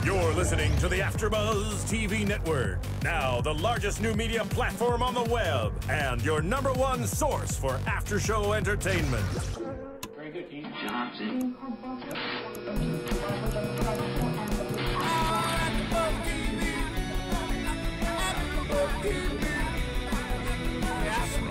You're listening to the AfterBuzz TV network, now the largest new media platform on the web, and your #1 source for after-show entertainment. Very good, Dean Johnson.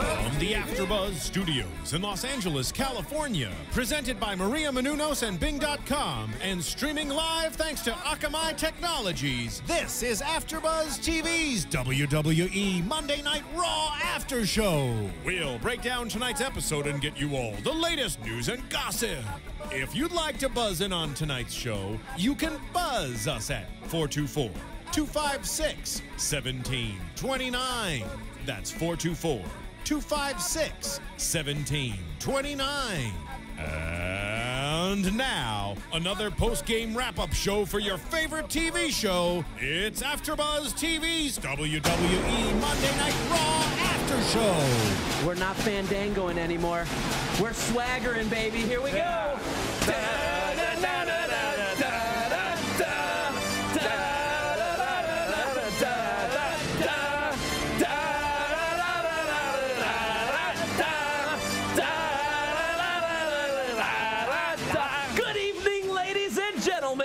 From the AfterBuzz Studios in Los Angeles, California, presented by Maria Menounos and Bing.com, and streaming live thanks to Akamai Technologies, this is AfterBuzz TV's WWE Monday Night Raw After Show. We'll break down tonight's episode and get you all the latest news and gossip. If you'd like to buzz in on tonight's show, you can buzz us at 424-256-1729. That's 424-256-1729. And now, another post-game wrap-up show for your favorite TV show. It's AfterBuzz TV's WWE Monday Night Raw After Show. We're not fandangoing anymore. We're swaggering, baby. Here we go.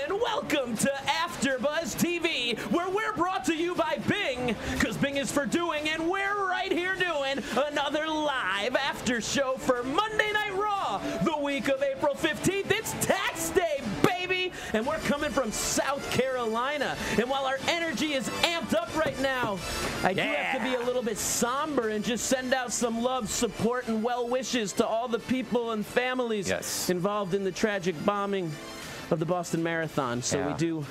Welcome to AfterBuzz TV, where we're brought to you by Bing, because Bing is for doing, and we're right here doing another live after show for Monday Night Raw, the week of April 15th. It's tax day, baby, and we're coming from South Carolina. And while our energy is amped up right now, I do have to be a little bit somber and just send out some love, support, and well wishes to all the people and families involved in the tragic bombing of the Boston Marathon. So we do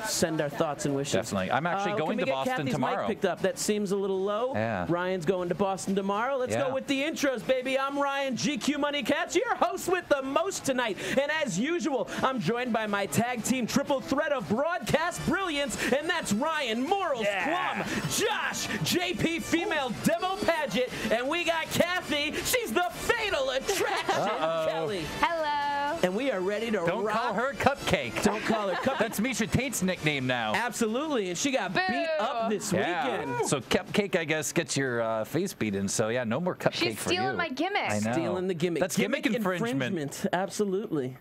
send our thoughts and wishes. Definitely. I'm actually going to Boston Cathy's tomorrow. Mic picked up. That seems a little low. Yeah. Ryan's going to Boston tomorrow. Let's go with the intros, baby. I'm Ryan GQ Money Katz, your host with the most tonight. And as usual, I'm joined by my tag team triple threat of broadcast brilliance, and that's Ryan Morals Clum, Josh, JP Female Demo Padgett, and we got Cathy. She's the fatal attraction, Kelley. Hello. And we are ready to Don't rock. call her Cupcake. Don't call her Cupcake. That's Misha Tate's nickname now. Absolutely, and she got beat up this weekend. So Cupcake, I guess, gets your face beaten. So yeah, no more Cupcake She's for you. stealing my gimmick. I know. Stealing the gimmick. That's gimmick infringement. Absolutely.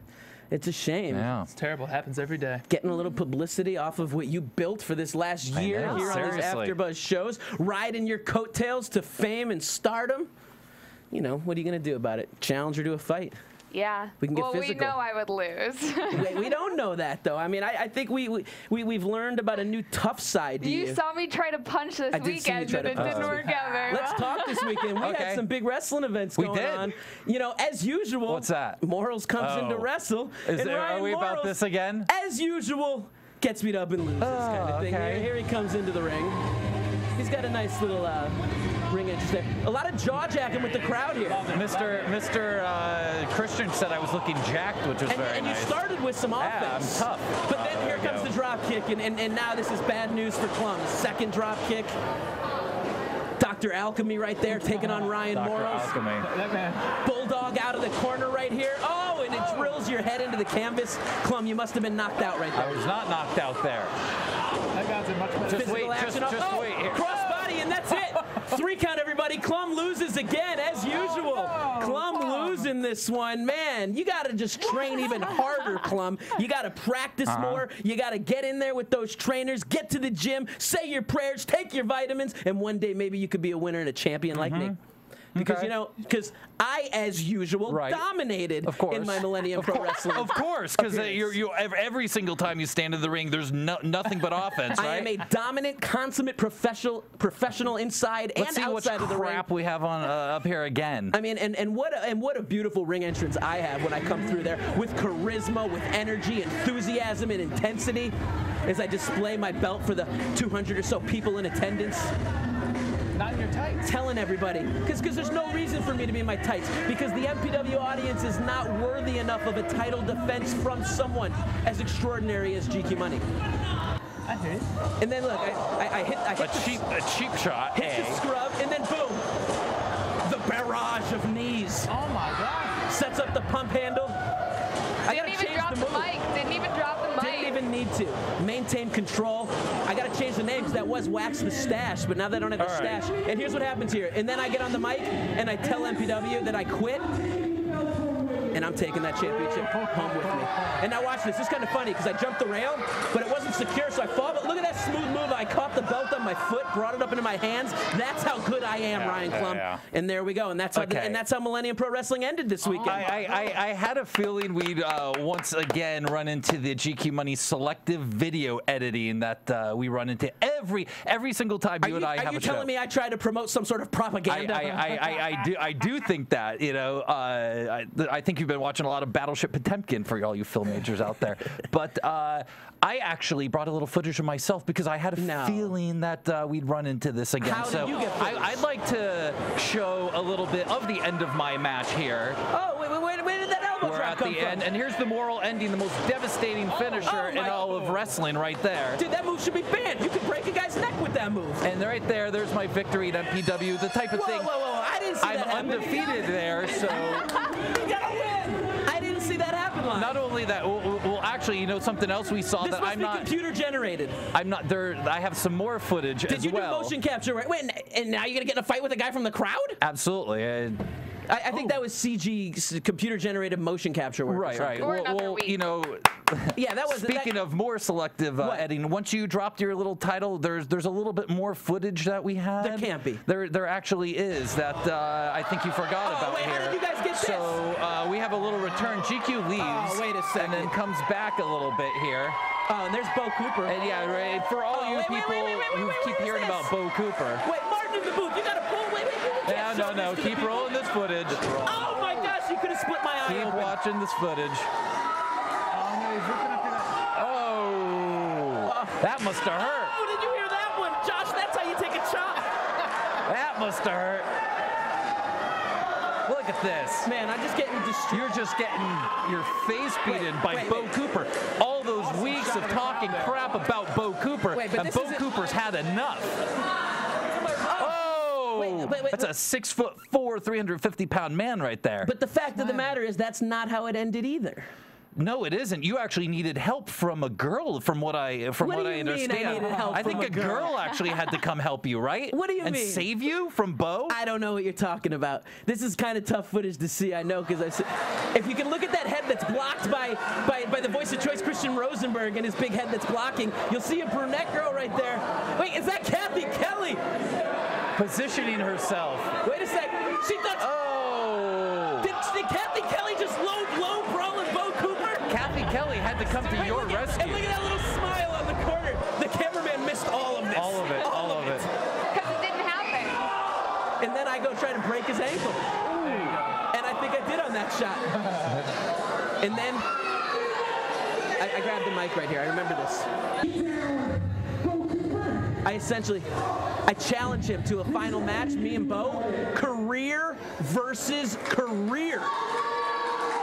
It's a shame. Yeah. It's terrible. It happens every day. Getting a little publicity off of what you built for this last year here on these AfterBuzz shows. Riding your coattails to fame and stardom. You know, what are you going to do about it? Challenge her to a fight. Yeah. We can get well, physical. we know I would lose. we don't know that, though. I mean, I think we've learned about a new tough side to you. You saw me try to punch this weekend, but it didn't work out very well. Let's talk this weekend. We had some big wrestling events going on. You know, as usual. What's that? Morals comes in to wrestle. Are we about this again? As usual, gets beat up and loses kind of thing. Here he comes into the ring. He's got a nice little ring edge there. A lot of jaw jacking with the crowd here. Mr. Christian said I was looking jacked, which was very nice. And you started with some offense. I'm tough. But then here comes the drop kick, and now this is bad news for Clum. Second drop kick. Dr. Alchemy right there taking on Ryan Morals. Bulldog out of the corner right here. Oh, and it drills your head into the canvas. Clum, you must have been knocked out right there. I was not knocked out there. That guy's in much better. Just wait, just wait. Here. Crossbody, and that's it. 3 count, everybody. Clum loses again, as usual. Clum losing this one. Man, you got to just train even harder, Clum. You got to practice more. You got to get in there with those trainers, get to the gym, say your prayers, take your vitamins, and one day maybe you could be a winner and a champion like me. Because, you know, I, as usual, dominated in my Millennium Pro Wrestling. Of course, because every single time you stand in the ring, there's nothing but offense, right? I am a dominant, consummate professional inside and outside of the ring. Crap we have on up here again. I mean, and what a beautiful ring entrance I have when I come through there with charisma, with energy, enthusiasm, and intensity as I display my belt for the 200 or so people in attendance. Not in your tights. Telling everybody, because there's no reason for me to be in my tights, because the MPW audience is not worthy enough of a title defense from someone as extraordinary as GQ Money. I hear it. And then look, I hit a cheap shot. Hit the scrub, and then boom, the barrage of knees. Oh my God! Sets up the pump handle. Didn't even drop the mic. Didn't even drop the mic. even need to. Maintain control. I got to change the name because that was Wax the Stash, but now they don't have the stash. And here's what happens here. And then I get on the mic and I tell MPW that I quit. And I'm taking that championship home with me. And now watch this. This is kind of funny because I jumped the rail, but it wasn't secure, so I fall. But look at that smooth move. I caught the belt on my foot, brought it up into my hands. That's how good I am, Ryan Clum. And there we go. And that's how Millennium Pro Wrestling ended this weekend. I had a feeling we'd once again run into the GQ Money selective video editing that we run into every single time you and I have a show. Are you telling me I try to promote some sort of propaganda? I do think that. You know, I think you've been watching a lot of Battleship Potemkin for all you film majors out there. But I actually brought a little footage of myself because I had a feeling that we'd run into this again. How did you get footage? I'd like to show a little bit of the end of my match here. Oh, where did that elbow drop come from? And here's the moral ending, the most devastating finisher in all of wrestling right there. Dude, that move should be banned. You could break a guy's neck with that move. And right there's my victory at MPW, the type of thing. Whoa, I didn't see that happen. I'm undefeated there, so... You gotta win! I didn't see that happen live. Not only that, well, actually, you know, something else we saw that I'm not... computer generated. I'm not there. I have some more footage as well. Did you do motion capture? Right? Wait, and now you're gonna get in a fight with a guy from the crowd? Absolutely. I think that was CG, computer-generated motion capture work. Right. Well, you know, yeah, that was. Speaking of more selective editing, once you dropped your little title, there's a little bit more footage that we had. There can't be. There actually is that I think you forgot about here. How did you guys get this? So we have a little return. GQ leaves. Oh, wait a second. And then comes back a little bit here. Oh, and there's Bo Cooper. And yeah, right. For all you people who keep hearing about Bo Cooper. Wait, Martin in the booth. You gotta pull. Wait. No. Keep rolling this footage. Oh my gosh, you could have split my eye. Keep watching this footage. Oh, that must have hurt. Oh, did you hear that one, Josh? That's how you take a chop. That must have hurt. Look at this. Man, I'm just getting destroyed. You're just getting your face beaten by Bo Cooper. All those weeks of talking crap about Bo Cooper, and Bo Cooper's had enough. That's a 6'4", 350-pound man right there. But the fact of the matter is that's not how it ended either. No, it isn't. You actually needed help from a girl, from what I understand. I needed help I think from a girl actually had to come help you, right? What do you mean? And save you from Bo? I don't know what you're talking about. This is kind of tough footage to see, I know, because if you can look at that head that's blocked by the voice of choice, Christian Rosenberg, and his big head that's blocking, you'll see a brunette girl right there. Wait, is that Cathy Kelley? Positioning herself. Wait a sec. She thought. Oh. Did Cathy Kelley just low brawl and Bo Cooper? Cathy Kelley had to come to your rescue. And look at that little smile on the corner. The cameraman missed all of this. All of it. Because it didn't happen. And then I go try to break his ankle. And I think I did on that shot. And then I grabbed the mic right here. I remember this. I challenge him to a final match, me and Bo, career versus career.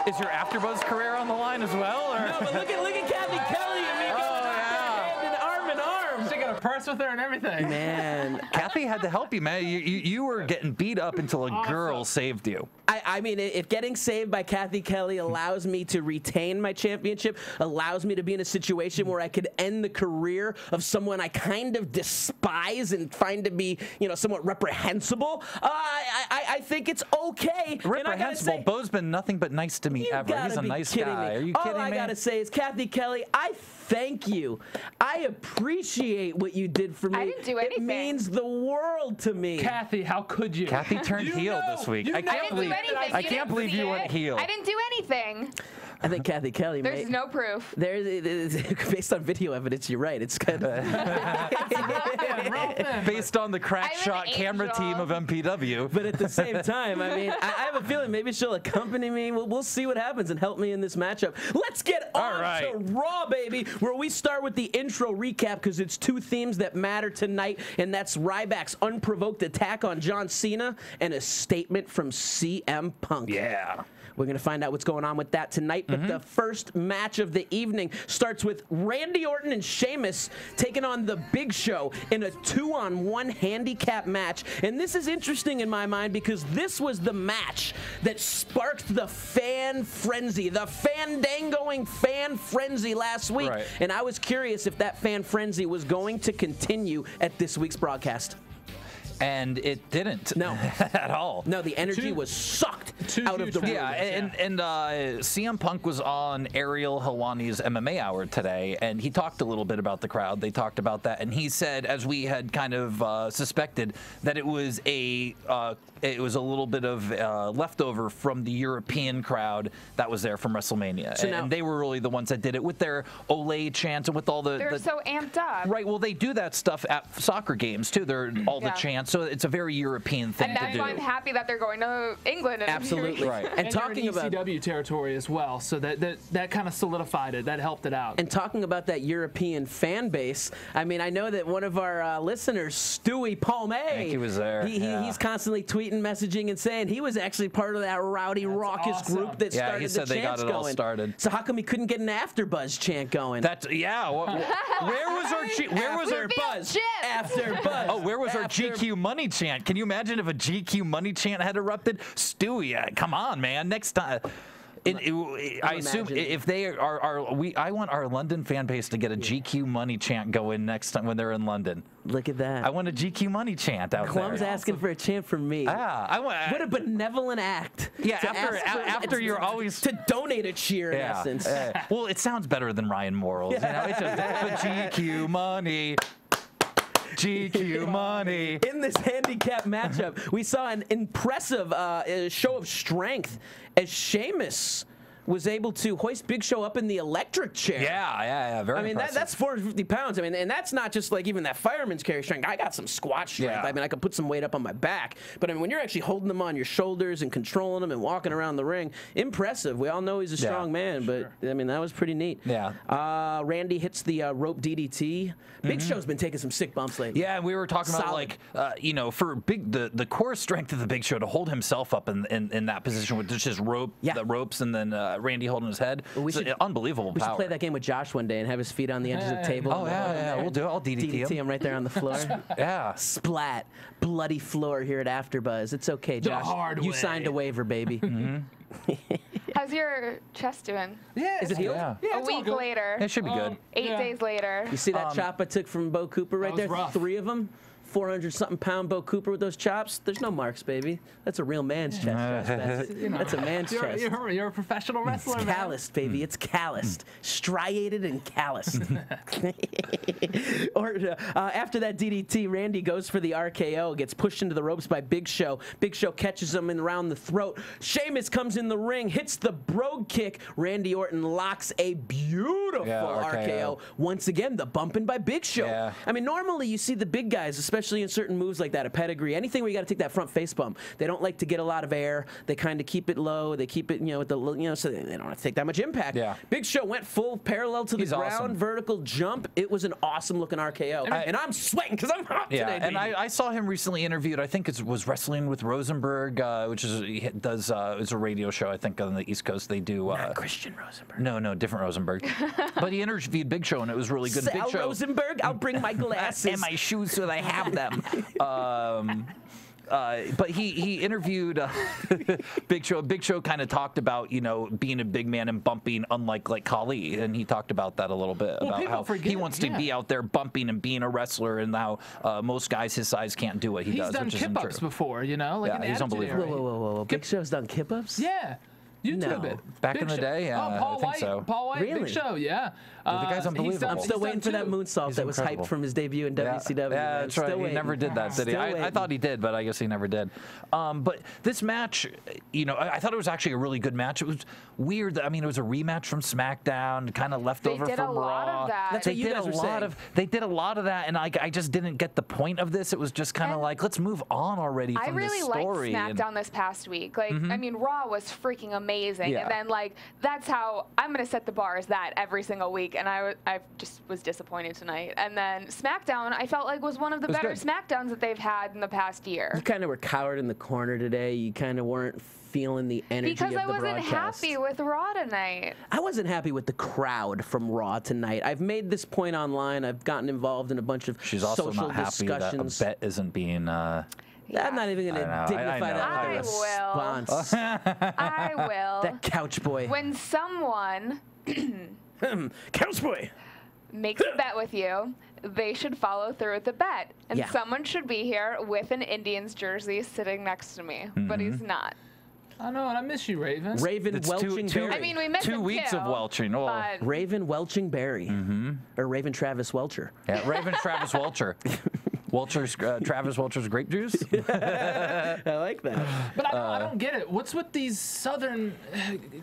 Is your AfterBuzz career on the line as well? Or? No, but look at Cathy Kelley and me going hand in arm in arm. She got a purse with her and everything. Man, Cathy had to help you, man. You were getting beat up until a girl saved you. I mean, if getting saved by Cathy Kelley allows me to retain my championship, allows me to be in a situation where I could end the career of someone I kind of despise and find to be, somewhat reprehensible, I think it's okay. Reprehensible? Bo's been nothing but nice to me ever. He's a nice guy. Are you kidding me? All I gotta say is, Cathy Kelley, I thank you. I appreciate what you did for me. I didn't do anything. It means the world to me. Cathy, how could you? Cathy turned heel this week. I can't believe you went heel. I didn't do anything. I think Cathy Kelley. There's no proof. Based on video evidence, you're right. It's kind of based on the crack shot camera team of MPW. But at the same time, I mean, I have a feeling maybe she'll accompany me. We'll see what happens and help me in this matchup. Let's get on to Raw, baby, where we start with the intro recap because it's two themes that matter tonight, and that's Ryback's unprovoked attack on John Cena and a statement from CM Punk. Yeah. We're going to find out what's going on with that tonight. But the first match of the evening starts with Randy Orton and Sheamus taking on the Big Show in a 2-on-1 handicap match. And this is interesting in my mind because this was the match that sparked the fan frenzy, the fandangoing fan frenzy last week. Right. And I was curious if that fan frenzy was going to continue at this week's broadcast. And it didn't. No. At all. No, the energy was sucked out of the room. Yeah, and CM Punk was on Ariel Helwani's MMA Hour today, and he talked a little bit about the crowd. They talked about that, and he said, as we had kind of suspected, that it was a little bit of leftover from the European crowd that was there from WrestleMania. So and they were really the ones that did it with their Olay chants and with all the... They're so amped up. Right, well, they do that stuff at soccer games, too. They're all the chants, so it's a very European thing to do. And that's why I'm happy that they're going to England. And Absolutely. Right. And talking about ECW territory as well, so that kind of solidified it. That helped it out. And talking about that European fan base, I mean, I know that one of our listeners, Stewie Palme, I think he was there. He's constantly tweeting, messaging, and saying he was actually part of that rowdy, raucous awesome. group that started he said the they got chants it all going. started. So how come he couldn't get an AfterBuzz chant going? Where was our AfterBuzz? AfterBuzz. Oh, where was our After- GQ money chant? Can you imagine if a GQ money chant had erupted? Stewie, come on, man. Next time. I assume if they I want our London fan base to get a GQ money chant going next time when they're in London. Look at that. I want a GQ money chant out there. Clum's asking for a chant from me. What a benevolent act. Yeah, after you're always to donate a cheer in essence. Well, it sounds better than Ryan Morrill's. You know, it's just GQ money. GQ money. In this handicap matchup, we saw an impressive show of strength as Sheamus was able to hoist Big Show up in the electric chair. Yeah, very impressive. That's 450 pounds. I mean, and that's not just like even that fireman's carry strength. I got some squat strength. Yeah. I mean, I could put some weight up on my back. But I mean, when you're actually holding them on your shoulders and controlling them and walking around the ring, impressive. We all know he's a strong man, but I mean, that was pretty neat. Yeah. Randy hits the rope DDT. Big Show's been taking some sick bumps lately. Yeah, we were talking about for the core strength of the Big Show to hold himself up in that position with just his the ropes and then Randy holding his head. Well, unbelievable We power. should play that game with Josh one day and have his feet on the edges of the table. Oh, yeah, we'll do it. I'll DDT him. right there on the floor. Yeah. Splat. Bloody floor here at AfterBuzz. It's okay, Josh. The hard you way. signed a waiver, baby. How's your chest doing? Yeah, Is it healed? Yeah. A week later. It should be good. 8 days later. You see that chop I took from Bo Cooper right that there? was rough. 3 of them. 400-something pound Bo Cooper with those chops. There's no marks, baby. That's a real man's chest. That's a man's chest. You're a professional wrestler, It's man. calloused, baby. It's calloused. Striated and calloused. After that DDT, Randy goes for the RKO, gets pushed into the ropes by Big Show. Big Show catches him around the throat. Sheamus comes in the ring, hits the brogue kick. Randy Orton locks a beautiful RKO. Once again, the bumping by Big Show. Yeah. I mean, normally you see the big guys, especially in certain moves like that, a pedigree, anything where you got to take that front face bump. They don't like to get a lot of air. They kind of keep it low. They keep it, with the, so they don't have to take that much impact. Yeah. Big Show went full parallel to the ground, awesome. vertical jump. It was an awesome looking RKO. And I'm sweating because I'm hot today. And I saw him recently interviewed. I think it was Wrestling with Rosenberg, which is it's a radio show. I think on the East Coast they do. Not Christian Rosenberg. No, different Rosenberg. But he interviewed Big Show and it was really good. Sal Big Show. Rosenberg. I'll bring my glasses and my shoes so that I have them. But he interviewed Big Show. Big Show kind of talked about being a big man and bumping, unlike like Khali, and he talked about that a little bit about how he wants to be out there bumping and being a wrestler, and how most guys his size can't do what he does. He's done which isn't kip-ups true. before, like Yeah, he's unbelievable. Whoa. Big Show's done kip-ups? Yeah. YouTube it. Back in the day, yeah, Paul I think White, so. Paul White, Really? Big Show, yeah. The guy's unbelievable. I'm still waiting for that moonsault He's that was incredible. hyped from his debut in WCW. Yeah, man. that's right. Still He waiting. never did that, did he? Still I waiting. thought he did, but I guess he never did. But this match, I thought it was actually a really good match. It was weird. I mean, it was a rematch from SmackDown, kind of left over did from a lot Raw. of that. That's what you guys were saying. They did a lot of that, and I just didn't get the point of this. It was just kind of like, let's move on already from I really this liked story. SmackDown this past week. Like, I mean, Raw was freaking amazing. amazing. Yeah. And then, like, that's how I'm going to set the bar as that every single week. And I just was disappointed tonight. And then SmackDown, I felt like was one of the better SmackDowns that they've had in the past year. You kind of were cowered in the corner today. You kind of weren't feeling the energy because of the I wasn't broadcast. happy with Raw tonight. I wasn't happy with the crowd from Raw tonight. I've made this point online. I've gotten involved in a bunch of She's also social not happy discussions. that a bet isn't being. I'm not even going to dignify that with a response. I will. That couch boy. When someone couch boy makes a bet with you, they should follow through with the bet. And someone should be here with an Indians jersey sitting next to me, but he's not. I know, and I miss you, Raven. Raven Welching Berry. I mean, we miss 2 weeks of Welching. Oh. Raven Welching Berry. Or Raven Travis Welcher. Yeah, Raven Travis Welcher. Travis Welcher's grape juice. I like that. But I don't get it. What's with these southern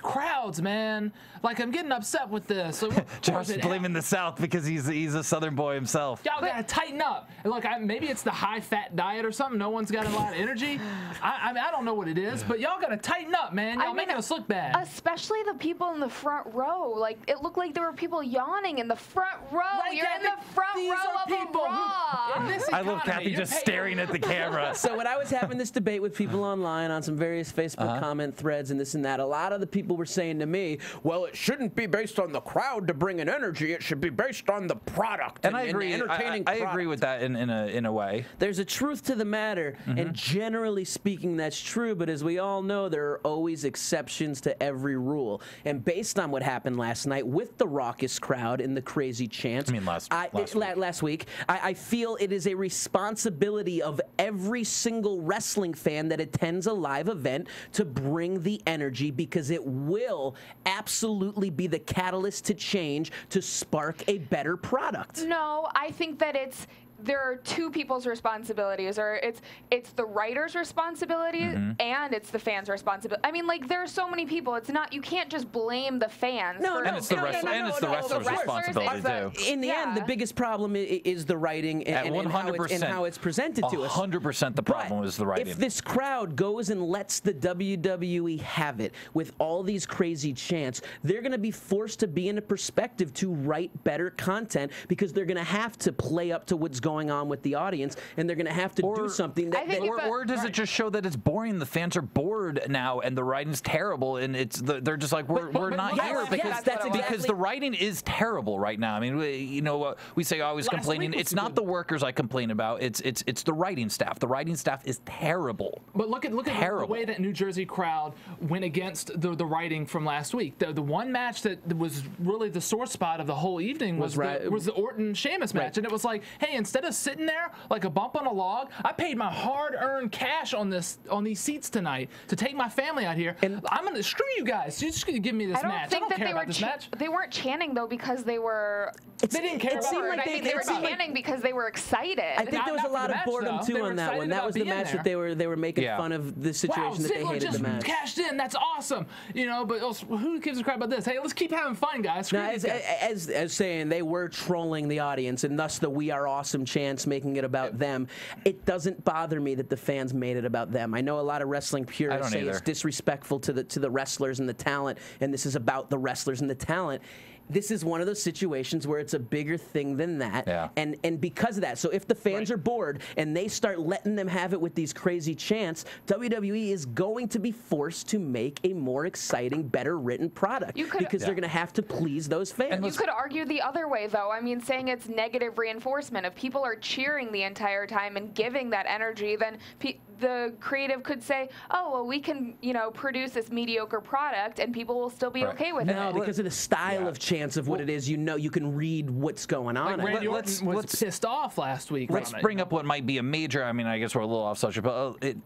crowds, man? Like, I'm getting upset with this. So Josh is blaming the South because he's a Southern boy himself. Y'all gotta tighten up. And look, maybe it's the high-fat diet or something. No one's got a lot of energy. I mean, I don't know what it is, but y'all gotta tighten up, man. Y'all making us look bad. Especially the people in the front row. Like, it looked like there were people yawning in the front row. Right, You're in the front row of a Raw. I love Cathy just staring at the camera. So when I was having this debate with people online on some various Facebook comment threads and this and that, a lot of the people were saying to me, well, it shouldn't be based on the crowd to bring in energy. It should be based on the product. And I agree. Entertaining I agree with that in a way. There's a truth to the matter, and generally speaking, that's true. But as we all know, there are always exceptions to every rule. And based on what happened last night with the raucous crowd and the crazy chants, I mean last week, I feel it is a responsibility of every single wrestling fan that attends a live event to bring the energy, because it will absolutely be the catalyst to change, to spark a better product. No, I think that there are two people's responsibilities, or it's the writer's responsibility and it's the fans' responsibility. I mean, like, there are so many people. It's not, you can't just blame the fans. And it's the wrestler's responsibility too. In the end, the biggest problem is the writing and how it's presented to us. 100% the problem is the writing. If this crowd goes and lets the WWE have it with all these crazy chants, they're going to be forced to be in a perspective to write better content, because they're going to have to play up to what's going on with the audience, and they're going to have to do something or does it just show that it's boring? The fans are bored now, and the writing's terrible, and they're just like, we're not here because the writing is terrible right now. I mean, we say always complaining. It's not the workers I complain about. It's the writing staff. The writing staff is terrible. But look at the way that New Jersey crowd went against the writing from last week. The one match that was really the sore spot of the whole evening was the Orton-Sheamus match, and it was like, hey, instead of sitting there like a bump on a log, I paid my hard-earned cash on these seats tonight to take my family out here, and I'm gonna screw you guys. You're just gonna give me this match. I don't care about this match. They weren't chanting though because they were. They didn't care. They were chanting because they were excited. I think there was a lot of boredom too on that one. That was the match that they were making fun of the situation that they hated the match. Cashed in. That's awesome. But who gives a crap about this? Hey, let's keep having fun, guys. As saying, they were trolling the audience, and thus the "We Are Awesome" chants, making it about them. It doesn't bother me that the fans made it about them. I know a lot of wrestling purists say it's disrespectful to the wrestlers and the talent, and this is about the wrestlers and the talent. This is one of those situations where it's a bigger thing than that, and because of that, so if the fans are bored and they start letting them have it with these crazy chants, WWE is going to be forced to make a more exciting, better written product, because they're going to have to please those fans. And you could argue the other way, though. I mean, saying it's negative reinforcement. If people are cheering the entire time and giving that energy, then the creative could say, oh, well, we can, produce this mediocre product and people will still be okay with it. No, because of the style of chance of what it is, you can read what's going on. Like Randy Orton was pissed off last week. Let's bring up what might be a major, I guess we're a little off subject, but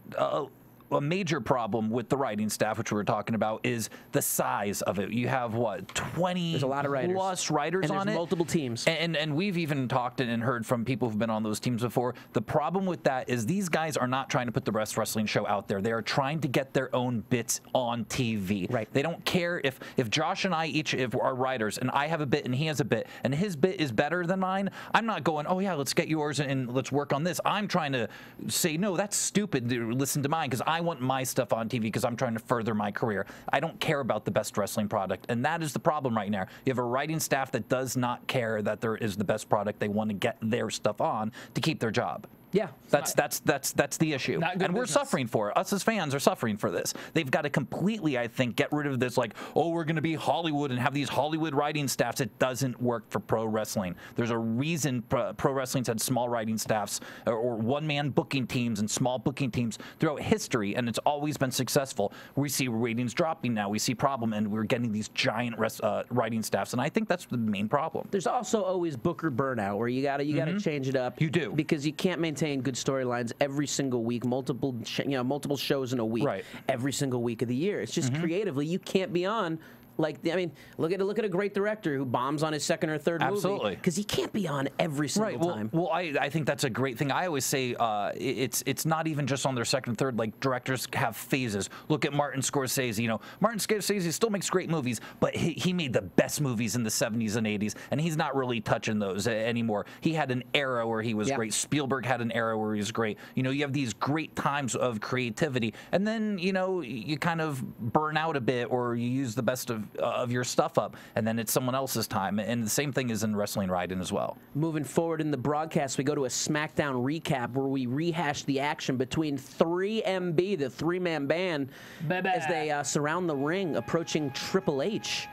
a major problem with the writing staff, which we were talking about, is the size of it. You have, 20 There's a lot of writers. Plus writers and on there's it. multiple teams. And we've even talked and heard from people who've been on those teams before. The problem with that is these guys are not trying to put the best wrestling show out there. They are trying to get their own bits on TV. Right. They don't care if Josh and I each are writers, and I have a bit and he has a bit, and his bit is better than mine. I'm not going, oh yeah, let's get yours and let's work on this. I'm trying to say, no, that's stupid. Listen to mine, because I I want my stuff on TV because I'm trying to further my career. I don't care about the best wrestling product, and that is the problem right now. You have a writing staff that does not care that there is the best product. They want to get their stuff on to keep their job. Yeah, that's the issue, and we're suffering for it. Us as fans are suffering for this. They've got to completely, I think, get rid of this like, oh, we're going to be Hollywood and have these Hollywood writing staffs. It doesn't work for pro wrestling. There's a reason pro wrestling's had small writing staffs or one-man booking teams and small booking teams throughout history, and it's always been successful. We see ratings dropping now. We see problem, and we're getting these giant writing staffs, and I think that's the main problem. There's also always booker burnout where you gotta change it up. You do, because you can't maintain good storylines every single week, multiple shows in a week, every single week of the year. It's just creatively you can't be on. Like, I mean, look at a great director who bombs on his second or third movie because he can't be on every single time. Well, I think that's a great thing. I always say it's not even just on their second and third. Like, directors have phases. Look at Martin Scorsese. You know, Martin Scorsese still makes great movies, but he made the best movies in the 70s and 80s, and he's not really touching those anymore. He had an era where he was great. Spielberg had an era where he was great. You know, you have these great times of creativity, and then, you know, you kind of burn out a bit, or you use the best of your stuff up, and then it's someone else's time. And the same thing is in wrestling writing as well. Moving forward in the broadcast, we go to a SmackDown recap where we rehash the action between 3MB, the three-man band, as they surround the ring, approaching Triple H.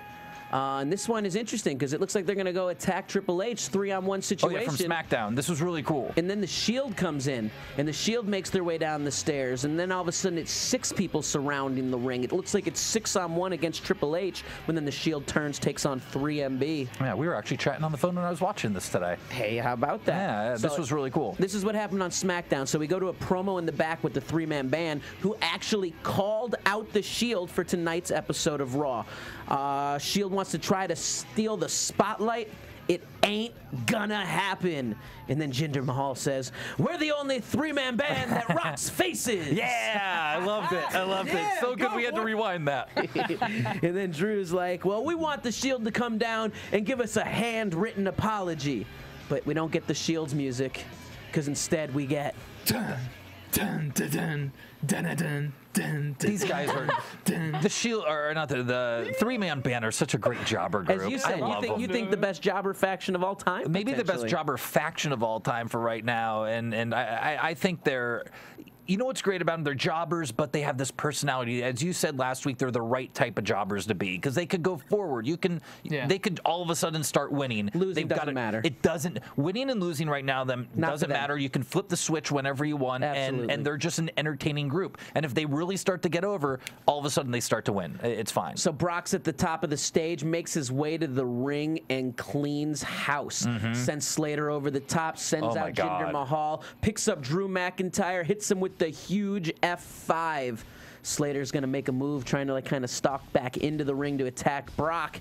And this one is interesting because it looks like they're going to go attack Triple H, 3-on-1 situation. Oh, yeah, from SmackDown. This was really cool. And then the Shield comes in, and the Shield makes their way down the stairs, and then all of a sudden it's 6 people surrounding the ring. It looks like it's 6-on-1 against Triple H, when then the Shield turns, takes on 3MB. Yeah, we were actually chatting on the phone when I was watching this today. Hey, how about that? Yeah, this was really cool. This is what happened on SmackDown. So we go to a promo in the back with the three-man band, who actually called out the Shield for tonight's episode of Raw. Shield wants to try to steal the spotlight. It ain't gonna happen. And then Jinder Mahal says, we're the only three-man band that rocks faces. Yeah, I loved it. I loved it. So good we had to rewind that. And then Drew's like, well, we want the Shield to come down and give us a handwritten apology. But we don't get the Shield's music, because instead we get... Dun, dun, dun, dun, dun, dun, dun. These guys are the Shield, or not the three-man band, are such a great jobber group. As you said, you think the best jobber faction of all time? Maybe the best jobber faction of all time for right now, and I think they're. You know what's great about them? They're jobbers, but they have this personality. As you said last week, they're the right type of jobbers to be, because they could go forward. They could all of a sudden start winning. Losing doesn't matter. It doesn't. Winning and losing right now doesn't matter. You can flip the switch whenever you want, and they're just an entertaining group. And if they really start to get over, all of a sudden they start to win. It's fine. So Brock's at the top of the stage, makes his way to the ring, and cleans house. Sends Slater over the top, sends out Jinder Mahal, picks up Drew McIntyre, hits him with the huge F5. Slater's going to make a move, trying to kind of stalk back into the ring to attack Brock.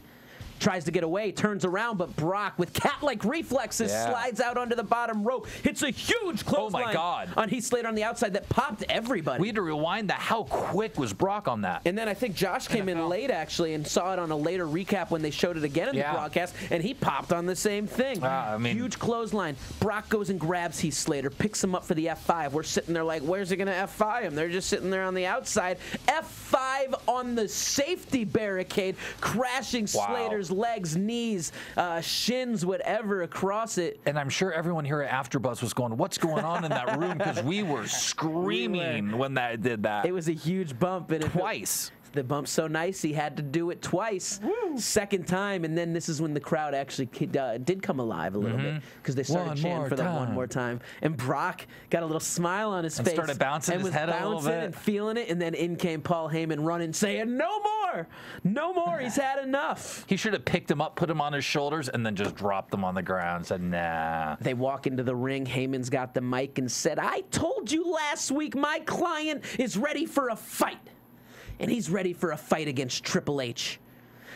Tries to get away, turns around, but Brock, with cat-like reflexes, slides out onto the bottom rope, hits a huge clothesline on Heath Slater on the outside that popped everybody. We had to rewind that. How quick was Brock on that? And then I think Josh came in late, actually, and saw it on a later recap when they showed it again in the broadcast, and he popped on the same thing. Huge clothesline. Brock goes and grabs Heath Slater, picks him up for the F5. We're sitting there like, where's he going to F5 him? They're just sitting there on the outside. F5 on the safety barricade, crashing Slater's legs, knees, shins, whatever across it. And I'm sure everyone here at AfterBuzz was going, what's going on in that room? Because we were screaming when that did that. It was a huge bump. And twice. The bump's so nice, he had to do it twice. Second time, and then this is when the crowd actually did come alive a little bit, because they started chanting for the one more time. And Brock got a little smile on his face. Started bouncing his head a little bit. And feeling it, and then in came Paul Heyman running, saying, no more! No more, he's had enough. He should have picked him up, put him on his shoulders, and then just dropped him on the ground, said, nah. They walk into the ring, Heyman's got the mic and said, I told you last week my client is ready for a fight. And he's ready for a fight against Triple H.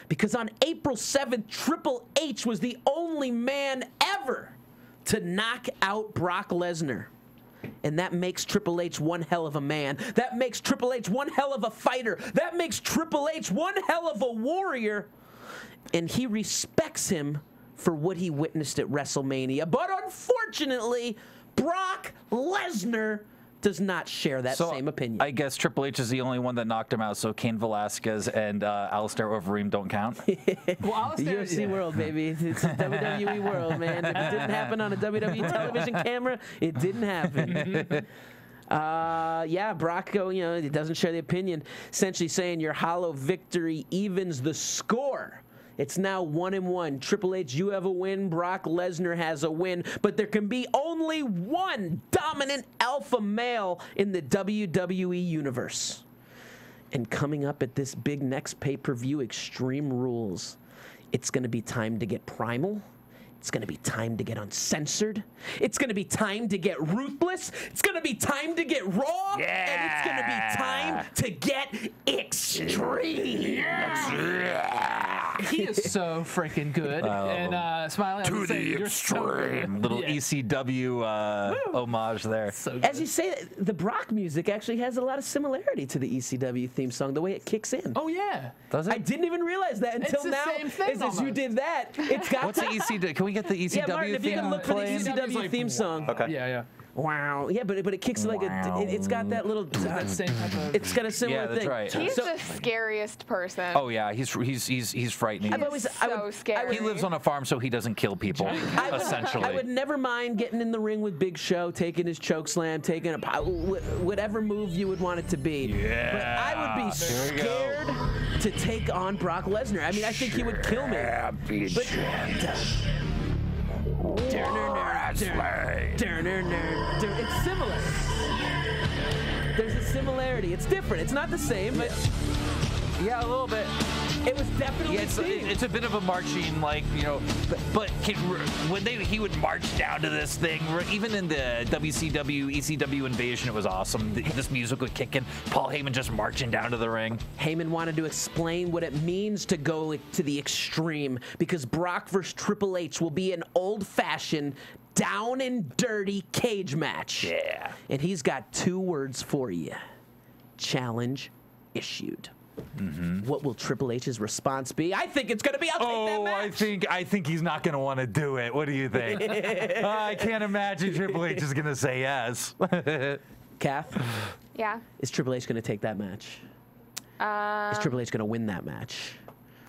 Because on April 7th, Triple H was the only man ever to knock out Brock Lesnar. And that makes Triple H one hell of a man. That makes Triple H one hell of a fighter. That makes Triple H one hell of a warrior. And he respects him for what he witnessed at WrestleMania. But unfortunately, Brock Lesnar does not share that same opinion. I guess Triple H is the only one that knocked him out, so Cain Velasquez and Alistair Overeem don't count. Well, Alistair, UFC world, baby. It's a WWE world, man. If it didn't happen on a WWE television camera, it didn't happen. Yeah, Brock, it doesn't share the opinion, essentially saying your hollow victory evens the score. It's now 1-1. Triple H, you have a win. Brock Lesnar has a win. But there can be only one dominant alpha male in the WWE universe. And coming up at this big next pay-per-view, Extreme Rules, it's going to be time to get primal. It's going to be time to get uncensored. It's going to be time to get ruthless. It's going to be time to get raw. Yeah. And it's going to be time to get extreme. Yeah. He is so freaking good. And Smiley, to the extreme. Little ECW homage there. So As you say, the Brock music actually has a lot of similarity to the ECW theme song, the way it kicks in. Oh, yeah. Does it? I didn't even realize that until the now. same thing As you did that, it's got What's the ECW? Can we get the ECW Yeah, Martin, if you theme can look for the playing? ECW theme song. Okay. Yeah. Wow. Yeah, but it kicks like it's got that little. That same type of. It's got a similar that's thing. right. He's the scariest person. Oh yeah, he's frightening. Scary. He lives on a farm, so he doesn't kill people. Essentially, I would never mind getting in the ring with Big Show, taking his choke slam, taking whatever move you would want it to be. Yeah. But I would be scared to take on Brock Lesnar. I mean, I think he would kill me. But it's similar. There's a similarity. It's different. It's not the same, but yeah, a little bit. It was definitely it's a bit of a marching, but when he would march down to this thing, even in the WCW, ECW invasion, it was awesome. This music would kick in, Paul Heyman just marching down to the ring. Heyman wanted to explain what it means to go to the extreme, because Brock versus Triple H will be an old-fashioned, down and dirty cage match. Yeah. And he's got 2 words for you. Challenge issued. Mm-hmm. What will Triple H's response be? I think it's going to be, I'll take that match. I think he's not going to want to do it. What do you think? I can't imagine Triple H is going to say yes. Kath? Yeah. Is Triple H going to take that match? Is Triple H going to win that match?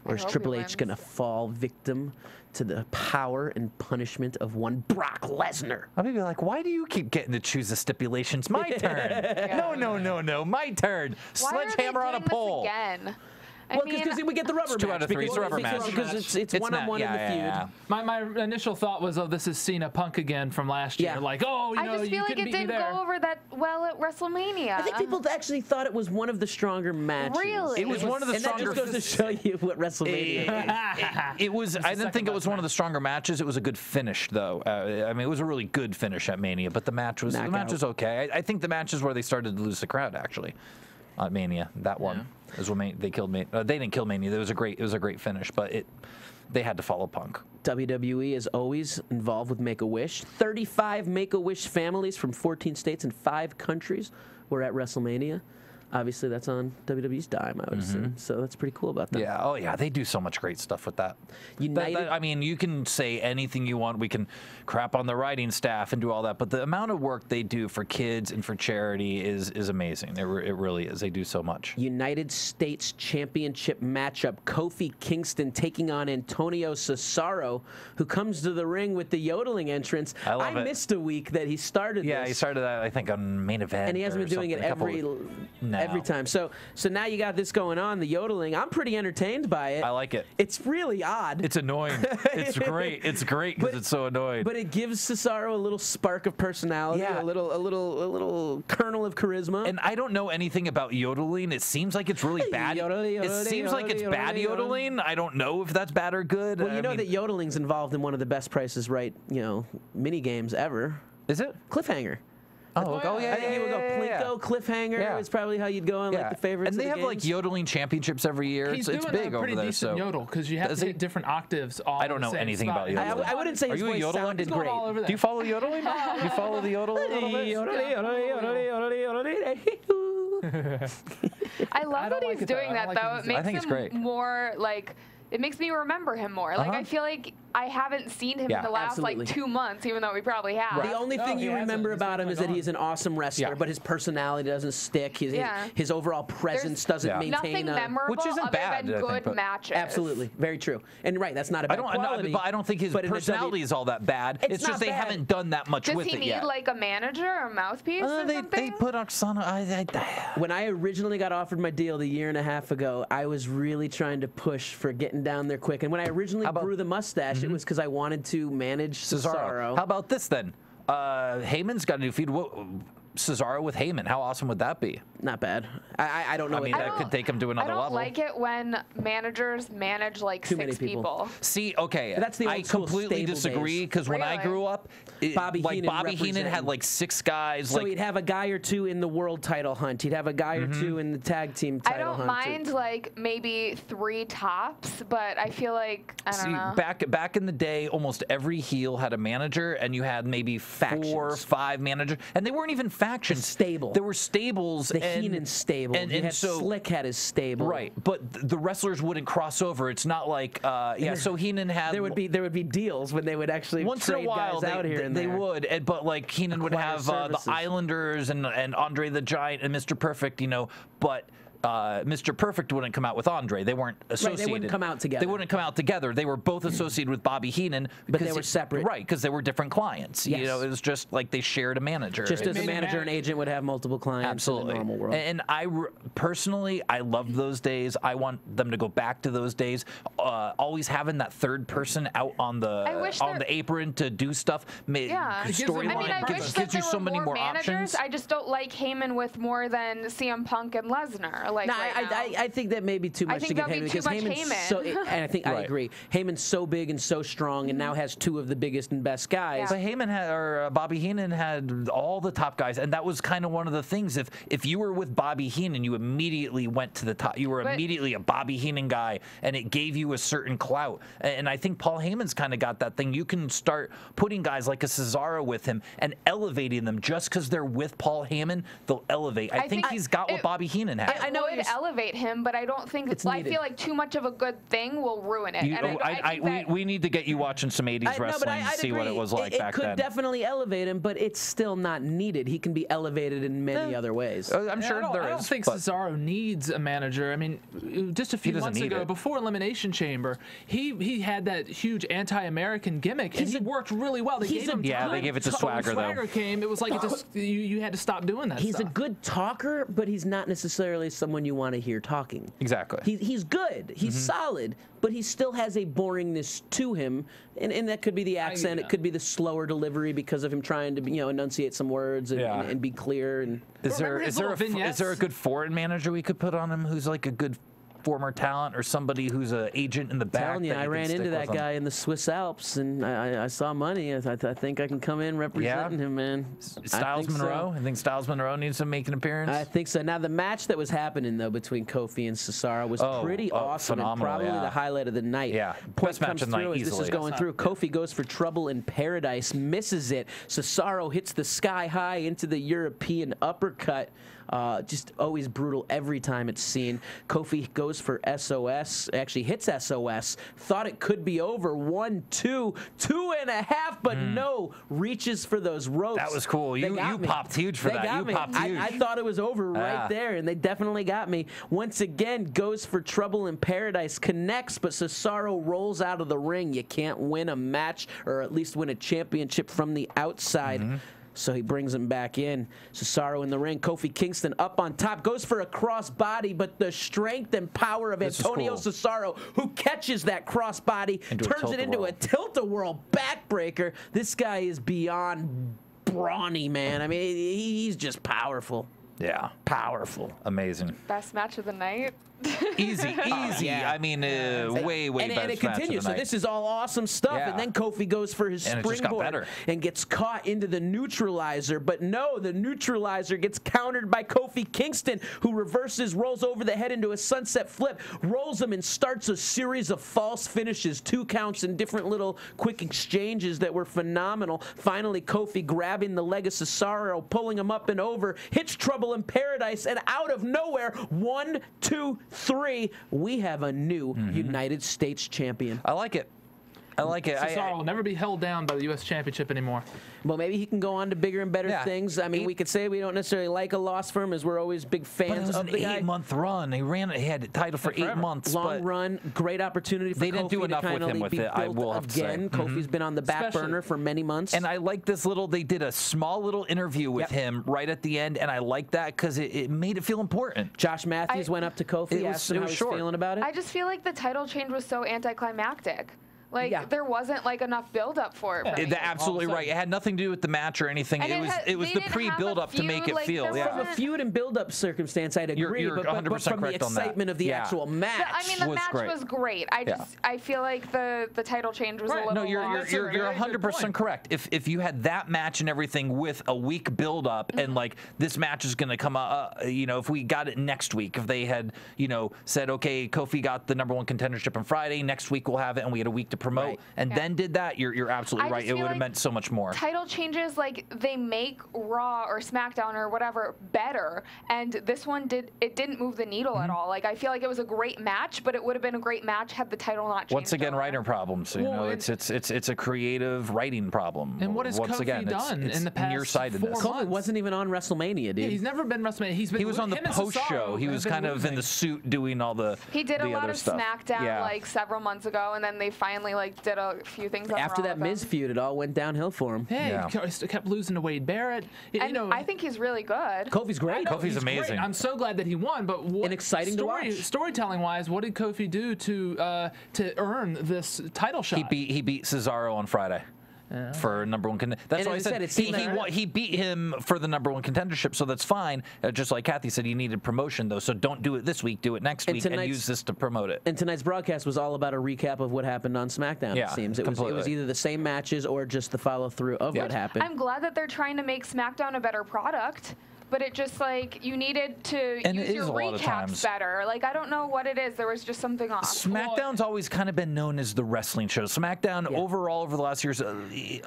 Or is Triple H going to fall victim to the power and punishment of one Brock Lesnar? I'll be like, why do you keep getting to choose the stipulations? My turn. No. My turn. Sledgehammer on a pole. Again? Well, because we get the rubber match. 2 out of 3. It's a rubber match. Because it's one-on-one in the feud. Yeah. My initial thought was, this is Cena Punk again from last year. Yeah. Like, I just feel like it didn't go over that well at WrestleMania. I think people actually thought it was one of the stronger matches. Really? It was one of the stronger. And that just goes to show you what WrestleMania is. It was. I didn't think it was one of the stronger matches. It was a good finish, though. I mean, it was a really good finish at Mania, but the match was okay. I think the match is where they started to lose the crowd, actually. Mania, that one is when they killed Mania. They didn't kill Mania. It was a great finish, but they had to follow Punk. WWE is always involved with Make-A-Wish. 35 Make-A-Wish families from 14 states and 5 countries were at WrestleMania. Obviously, that's on WWE's dime, I would assume. So that's pretty cool about that. Yeah. Oh, yeah. They do so much great stuff with that. I mean, you can say anything you want. We can crap on the writing staff and do all that. But the amount of work they do for kids and for charity is amazing. It really is. They do so much. United States Championship matchup. Kofi Kingston taking on Antonio Cesaro, who comes to the ring with the yodeling entrance. I love it. I missed a week that he started this. Yeah, he started that, I think, on Main Event. And he hasn't been doing it every time. So now you got this going on, the yodeling. I'm pretty entertained by it. I like it. It's really odd. It's annoying. It's great. It's great because it's so annoying. But it gives Cesaro a little spark of personality, a little kernel of charisma. And I don't know anything about yodeling. It seems like it's really bad. It seems like it's bad yodeling. I don't know if that's bad or good. Well, you know that yodeling's involved in one of the best Prices Right, mini games ever. Is it? Cliffhanger. Oh, yeah. I think you would go Plinko, Cliffhanger is probably how you'd go on like the favorites. And they have games. like yodeling championships every year. He's it's doing big a over pretty there. decent yodel because you have to hit different octaves. All I don't know anything about yodeling. I wouldn't say his voice sounded great. Do you follow yodeling? Do you follow the yodel a little bit? I love that he's doing that though. It makes him more like it makes me remember him more. Like, I feel like I haven't seen him in the last, like, 2 months, even though we probably have. The only thing you remember about him is that he's an awesome wrestler, but his personality doesn't stick. His overall presence doesn't maintain. Nothing memorable which isn't other bad, than good matches. Absolutely. Very true. And right, that's not a bad quality. But I don't think his personality is all that bad. It's just they haven't done that much with it yet. Does he need, like, a manager or a mouthpiece or something? They put Oksana. When I originally got offered my deal a year and a half ago, I was really trying to push for getting down there quick. And when I originally grew the mustache, it was because I wanted to manage Cesaro. How about this then? Heyman's got a new feud. Cesaro with Heyman. How awesome would that be? Not bad. I don't know. I mean, that could take him to another level. I don't like it when managers manage like Too 6 many people. See, okay, that's the old I completely disagree because when I grew up, Bobby Heenan had like 6 guys. So he'd have a guy or 2 in the world title hunt. He'd have a guy or 2 in the tag team title hunt. I don't mind like maybe 3 tops, but I feel like I don't know. Back in the day, almost every heel had a manager, and you had maybe 4 or 5 managers, and they weren't even factions. Stable. There were stables. The Heenan stable. And so Slick had his stable. Right, but the wrestlers wouldn't cross over. It's not like So Heenan had there would be deals when they would actually once in a while guys out here. They would, but like Heenan would have the Islanders and Andre the Giant and Mr. Perfect, but. Mr. Perfect wouldn't come out with Andre. They weren't associated. Right, they wouldn't come out together. They wouldn't come out together. They were both associated with Bobby Heenan. But they were separate. Right, because they were different clients. Yes. It was just like they shared a manager. Just as a manager and agent would have multiple clients Absolutely. in the normal world. And personally, I loved those days. I want them to go back to those days. Always having that third person out on the apron to do stuff. Storyline gives you so many more options. I just don't like Heyman with more than CM Punk and Lesnar. Like I think that may be too much to give Heyman because Heyman's and I think I agree. Heyman's so big and so strong, and now has 2 of the biggest and best guys. But Bobby Heenan had all the top guys, and that was kind of one of the things. If you were with Bobby Heenan, you immediately went to the top. You were immediately a Bobby Heenan guy, and it gave you a certain clout. And I think Paul Heyman's kind of got that thing. You can start putting guys like a Cesaro with him and elevating them just because they're with Paul Heyman. They'll elevate. I think he's got what Bobby Heenan had. I know it elevate him, but I don't think I feel like too much of a good thing will ruin it. We need to get you watching some 80s wrestling and see what it was like back then. It could definitely elevate him, but it's still not needed. He can be elevated in many other ways. I'm sure there is. I don't think Cesaro needs a manager. I mean, just a few months ago, before Elimination Chamber, he had that huge anti-American gimmick, and he worked really well. They gave it to Swagger, though. When Swagger came, it was like you had to stop doing that. He's a good talker, but he's not necessarily someone you want to hear talking. Exactly. He's good. He's solid, but he still has a boringness to him, and that could be the accent. It could be the slower delivery because of him trying to enunciate some words and be clear. And is there a good foreign manager we could put on him who's like a good former talent or somebody who's an agent in the back? Telling you, I ran into that guy in the Swiss Alps, and I saw money. I think I can come in representing him, man. Styles Monroe? I think Styles Monroe needs to make an appearance. I think so. Now, the match that was happening, though, between Kofi and Cesaro was pretty awesome and probably the highlight of the night. Yeah, best match of the night, easily. This is going through. Kofi goes for trouble in paradise, misses it. Cesaro hits the sky high into the European uppercut. Just always brutal every time it's seen. Kofi goes for SOS, actually hits SOS, thought it could be over. 1, 2, 2.5, but no, reaches for those ropes. That was cool. You popped huge for that. You popped huge. I thought it was over right there, and they definitely got me. Once again, goes for trouble in paradise, connects, but Cesaro rolls out of the ring. You can't win a match, or at least win a championship from the outside. So he brings him back in. Cesaro in the ring. Kofi Kingston up on top. Goes for a crossbody, but the strength and power of Antonio Cesaro, who catches that crossbody, turns it into a tilt-a-whirl backbreaker. This guy is beyond brawny, man. I mean, he's just powerful. Yeah. Powerful. Amazing. Best match of the night. Easy. I mean, way best and it continues. So this is all awesome stuff. And then Kofi goes for his springboard and gets caught into the neutralizer. But no, the neutralizer gets countered by Kofi Kingston, who reverses, rolls over the head into a sunset flip, rolls him, and starts a series of false finishes, 2 counts and different little quick exchanges that were phenomenal. Finally, Kofi grabbing the leg of Cesaro, pulling him up and over, hits trouble in paradise, and out of nowhere, 1, 2, 3, we have a new United States champion. I like it. I like it. Cesaro will never be held down by the U.S. Championship anymore. Well, maybe he can go on to bigger and better things. I mean, we could say we don't necessarily like a loss for him, as we're always big fans of the guy. But it was an 8-month run. He had the title for 8 months. Long run, great opportunity for Kofi. They didn't do enough with him with it, I will have to say. Kofi's been on the back burner for many months. And I like this they did a small little interview with him right at the end, and I like that because it made it feel important. Josh Matthews went up to Kofi, asked him how he's feeling about it. I just feel like the title change was so anticlimactic. Like, there wasn't, like, enough build-up for it. They're absolutely right. It had nothing to do with the match or anything. It was the pre-build-up to make it feel. From a feud and build-up circumstance, I'd agree. You're 100% but from the excitement of the actual match, I mean, the match was great. I feel like the title change was a little. No, you're 100% correct. If you had that match and everything with a week build-up and like this match is going to come up, if we got it next week, if they had said, okay, Kofi got the #1 contendership on Friday, next week we'll have it, and we had a week to promote, and then did that, you're absolutely right. It would have meant so much more. Title changes, like, they make Raw or SmackDown or whatever better, and this one didn't move the needle at all. Like, I feel like it was a great match, but it would have been a great match had the title not changed. Once again, writer problems. It's a creative writing problem. And what has Kofi done in the past 4 months? Kofi wasn't even on WrestleMania, dude. Yeah, he's never been WrestleMania. He was on the post show. He was kind of in the suit doing all the. He did a lot of SmackDown like several months ago, and then they finally did a few things after that Miz feud. It all went downhill for him. He kept losing to Wade Barrett. I think he's really good. Kofi's great. Kofi's amazing. Great. I'm so glad that he won. But exciting to watch. Storytelling wise, what did Kofi do to earn this title shot? He beat Cesaro on Friday. For #1 contender. That's why I said he beat him for the #1 contendership, so that's fine. Just like Cathy said, he needed promotion, though, so don't do it this week, do it next week, and use this to promote it. And tonight's broadcast was all about a recap of what happened on SmackDown, it seems. It was either the same matches or just the follow-through of what happened. I'm glad that they're trying to make SmackDown a better product. But it just, like, you needed to use your recaps better. Like, I don't know what it is. There was just something off. SmackDown's always kind of been known as the wrestling show. SmackDown, overall, over the last years,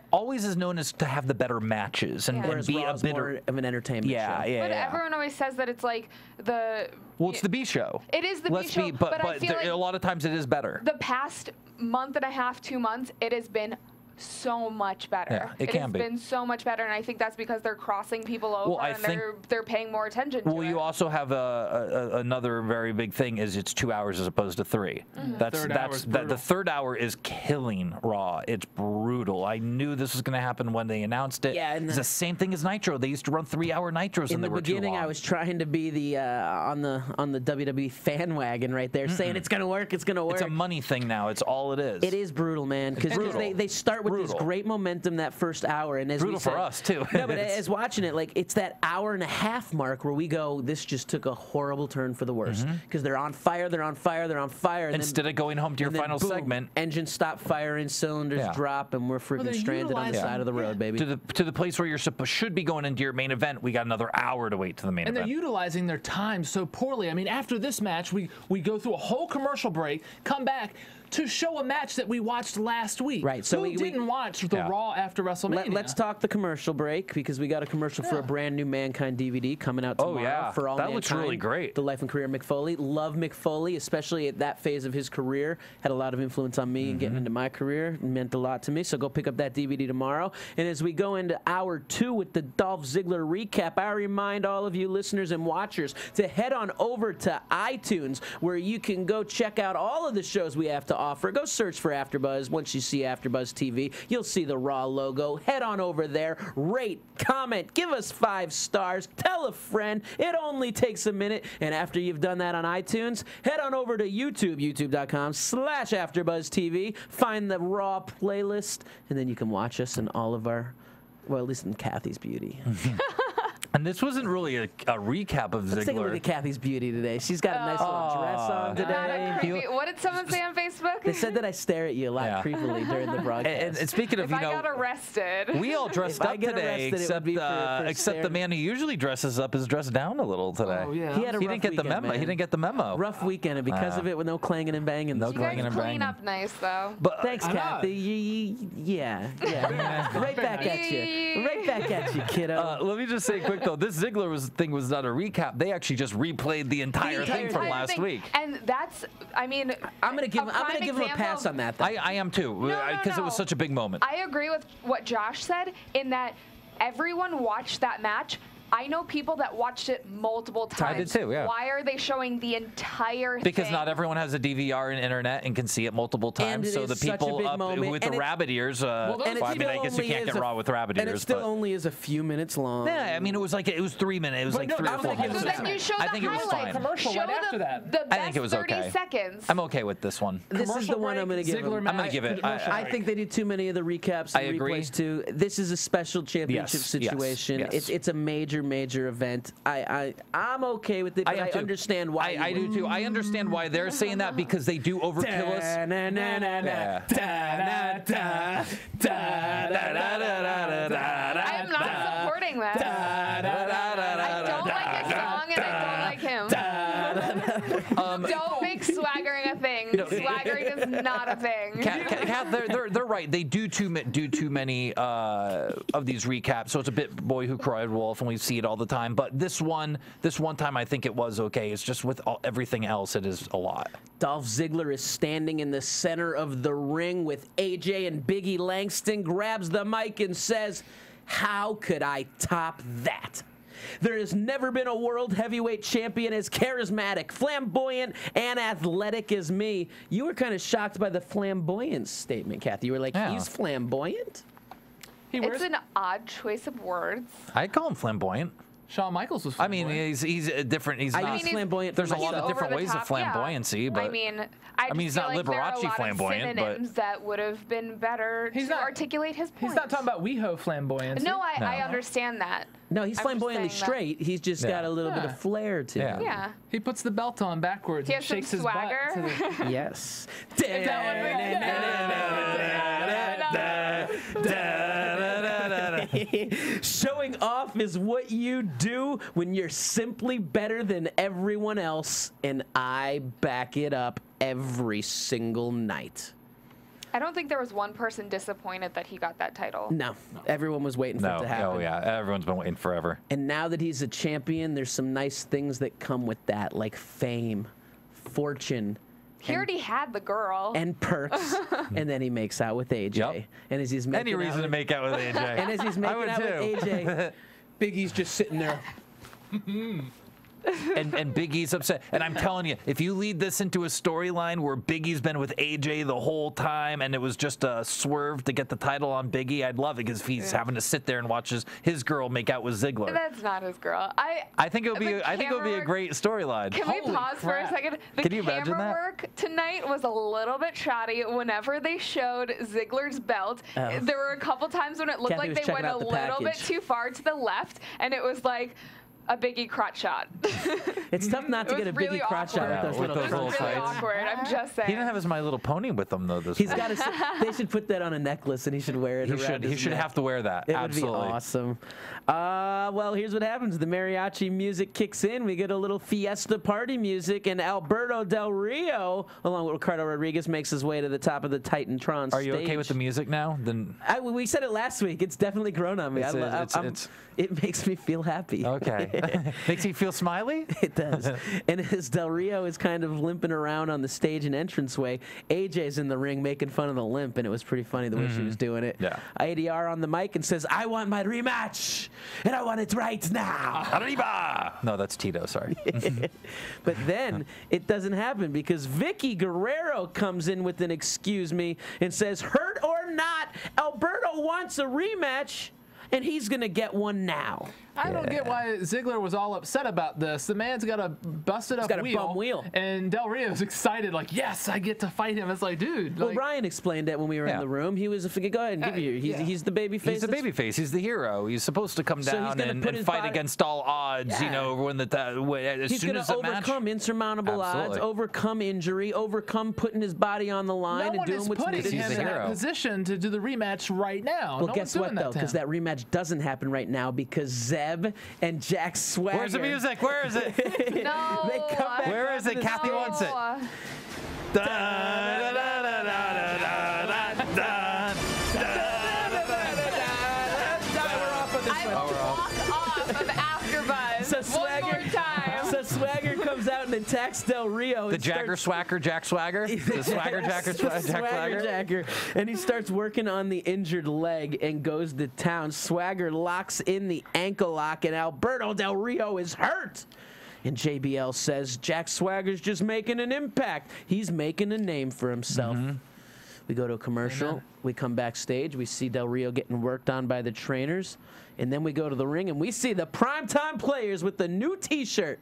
always is known as to have the better matches and be a bit more of an entertainment show. But everyone always says that it's like the. Well, it's the B show. It is the B show. But I feel like a lot of times it is better. The past month and a half, 2 months, it has been so much better. Yeah, it can be. It's been so much better, and I think that's because they're crossing people over and they're paying more attention to it. Well, you also have another very big thing is it's 2 hours as opposed to 3. The third hour is killing Raw. It's brutal. I knew this was going to happen when they announced it. Yeah, it's the same thing as Nitro. They used to run 3-hour Nitros in the beginning. I was trying to be the on the WWE fan wagon right there, saying it's going to work. It's going to work. It's a money thing now. It's all it is. It is brutal, man, because they start with this great momentum that first hour, and as brutal for us too. No, but as watching it, like it's that hour-and-a-half mark where we go, this just took a horrible turn for the worse because they're on fire, and instead of going home to your final segment, engines stop firing, cylinders drop, and we're freaking stranded on the side of the road, baby. To the place where should be going into your main event. We got another hour to wait to the main event. And they're utilizing their time so poorly. I mean, after this match, we go through a whole commercial break, come back to show a match that we watched last week. Right. So we didn't watch the Raw after WrestleMania. Let's talk the commercial break because we got a commercial for a brand new Mankind DVD coming out tomorrow for all that Mankind. Looks really great. The life and career of Mick Foley. Love Mick Foley, especially at that phase of his career. Had a lot of influence on me and getting into my career. It meant a lot to me. So go pick up that DVD tomorrow. And as we go into hour 2 with the Dolph Ziggler recap, I remind all of you listeners and watchers to head on over to iTunes where you can go check out all of the shows we have to offer. Go search for AfterBuzz. Once you see AfterBuzz TV, you'll see the Raw logo. Head on over there, rate, comment, give us 5 stars, tell a friend. It only takes a minute. And after you've done that on iTunes, head on over to YouTube, youtube.com/AfterBuzzTV. Find the Raw playlist, and then you can watch us in all of our, well, at least in Cathy's beauty. And this wasn't really a recap of Ziggler. Let's take a look at Cathy's beauty today. She's got a nice little dress on today. What did someone say on Facebook? They said that I stare at you a lot creepily during the broadcast. And speaking of, if I got arrested. We all dressed up today, except the man who usually dresses up is dressed down a little today. Oh, yeah. He didn't get the memo. Man. He didn't get the memo. Rough weekend, and because of it, with no clanging and banging. No clanging and banging. You guys clean up nice, though. But thanks, Cathy. Yeah. Right back at you. Right back at you, kiddo. Let me just say quickly. though. This Ziggler thing was not a recap. They actually just replayed the entire thing from last week. And that's, I mean, I'm gonna give him a pass on that. Though. I am too, because it was such a big moment. I agree with what Josh said in that everyone watched that match. I know people that watched it multiple times. I did too, yeah. Why are they showing the entire Because thing? not everyone has a DVR and internet and can see it multiple times. So the people up with the rabbit ears, I mean, I guess you can't get Raw with rabbit ears. And it still only is a few minutes long. Yeah, I mean, it was 3 minutes. It was like 3 or 4 minutes. So then you show I think it was fine. Commercial right after that. The I think it was best 30 okay. seconds. I'm okay with this one. This is the one I'm going to give him. I'm going to give it. I think they do too many of the recaps and replays too. This is a special championship situation. It's a major event. I'm okay with it, but I understand why. I do too. I understand why they're saying that because they do overkill us. I am not supporting that. I don't like his song and I don't like him. Don't make swaggering a thing. Swaggering is not a thing. Kath, they're right. They do too many of these recaps, so it's a bit boy who cried wolf, and we see it all the time. But this one time, I think it was okay. It's just with everything else, it is a lot. Dolph Ziggler is standing in the center of the ring with AJ and Biggie Langston, grabs the mic and says, "How could I top that? There has never been a world heavyweight champion as charismatic, flamboyant, and athletic as me." You were kind of shocked by the flamboyant statement, Kathy. You were like, he's flamboyant? It's an odd choice of words. I'd call him flamboyant. Shawn Michaels was flamboyant. I mean, he's different. He's not flamboyant. There's a lot of different ways of flamboyancy, but I mean, he's not Liberace flamboyant, but that would have been better to articulate his point. He's not talking about WeHo flamboyancy. No, I understand that. No, he's flamboyantly straight. He's just got a little bit of flair to him. Yeah. He puts the belt on backwards and shakes his swagger. butt. Yes. Showing off is what you do when you're simply better than everyone else, and I back it up every single night. I don't think there was one person disappointed that he got that title. No. Everyone was waiting for it to happen. Oh, yeah. Everyone's been waiting forever. And now that he's a champion, there's some nice things that come with that, like fame, fortune. He already had the girl. And perks. And then he makes out with AJ. Yep. And as he's making Any reason to make out with AJ. And as he's making out with AJ, Big E's just sitting there. And Big E's upset. And I'm telling you, if you lead this into a storyline where Big E's been with AJ the whole time and it was just a swerve to get the title on Big E, I'd love it because he's having to sit there and watch his girl make out with Ziggler. That's not his girl. I think it would be a great storyline. Can we pause for a second? Can you imagine camera that? work tonight was a little bit shoddy. Whenever they showed Ziggler's belt, there were a couple times when it looked Kathy like they went a little bit package. too far to the left, and it was like a Big E crotch shot. It's tough not to get a Big E crotch shot with those little It was really awkward. I'm just saying. He didn't have his My Little Pony with him though. He's got to. They should put that on a necklace, and he should wear it. He should have to wear that. It Absolutely. would be awesome. Well, here's what happens. The mariachi music kicks in. We get a little fiesta party music, and Alberto Del Rio, along with Ricardo Rodriguez, makes his way to the top of the Titantron stage. Are you okay with the music now? Then we said it last week. It's definitely grown on me. It makes me feel happy. Okay. Makes you feel smiley? It does. And as Del Rio is kind of limping around on the stage and entranceway, AJ's in the ring making fun of the limp, and it was pretty funny the way she was doing it. Yeah. ADR on the mic and says, "I want my rematch, and I want it right now." Arriba! No, that's Tito, sorry. But then it doesn't happen because Vicky Guerrero comes in with an excuse me and says, "Hurt or not, Alberto wants a rematch, and he's going to get one now." I don't get why Ziggler was all upset about this. The man's got a busted up wheel. And Del Rio's excited, like, yes, I get to fight him. It's like, dude. Well, Ryan explained that when we were in the room. He was, go ahead and give you. He's the baby face. He's the baby face. He's the hero. He's supposed to come down and fight against all odds, you know, when he's going to overcome insurmountable odds, overcome injury, overcome putting his body on the line and doing what's needed. He's in that position to do the rematch right now. Well, guess what, though? Because that rematch doesn't happen right now because Zeb and Jack Swagger. Where's the music? Where is it? No. They come back. Where is it? Kathy wants it. I will walk off of So Swagger comes out and attacks Del Rio. The Jagger Swagger, Jack Swagger? The Swagger Jacker, Jack Swagger? Jagger. And he starts working on the injured leg and goes to town. Swagger locks in the ankle lock, and Alberto Del Rio is hurt. And JBL says Jack Swagger's just making an impact. He's making a name for himself. We go to a commercial. We come backstage. We see Del Rio getting worked on by the trainers. And then we go to the ring, and we see the primetime players with the new T-shirt.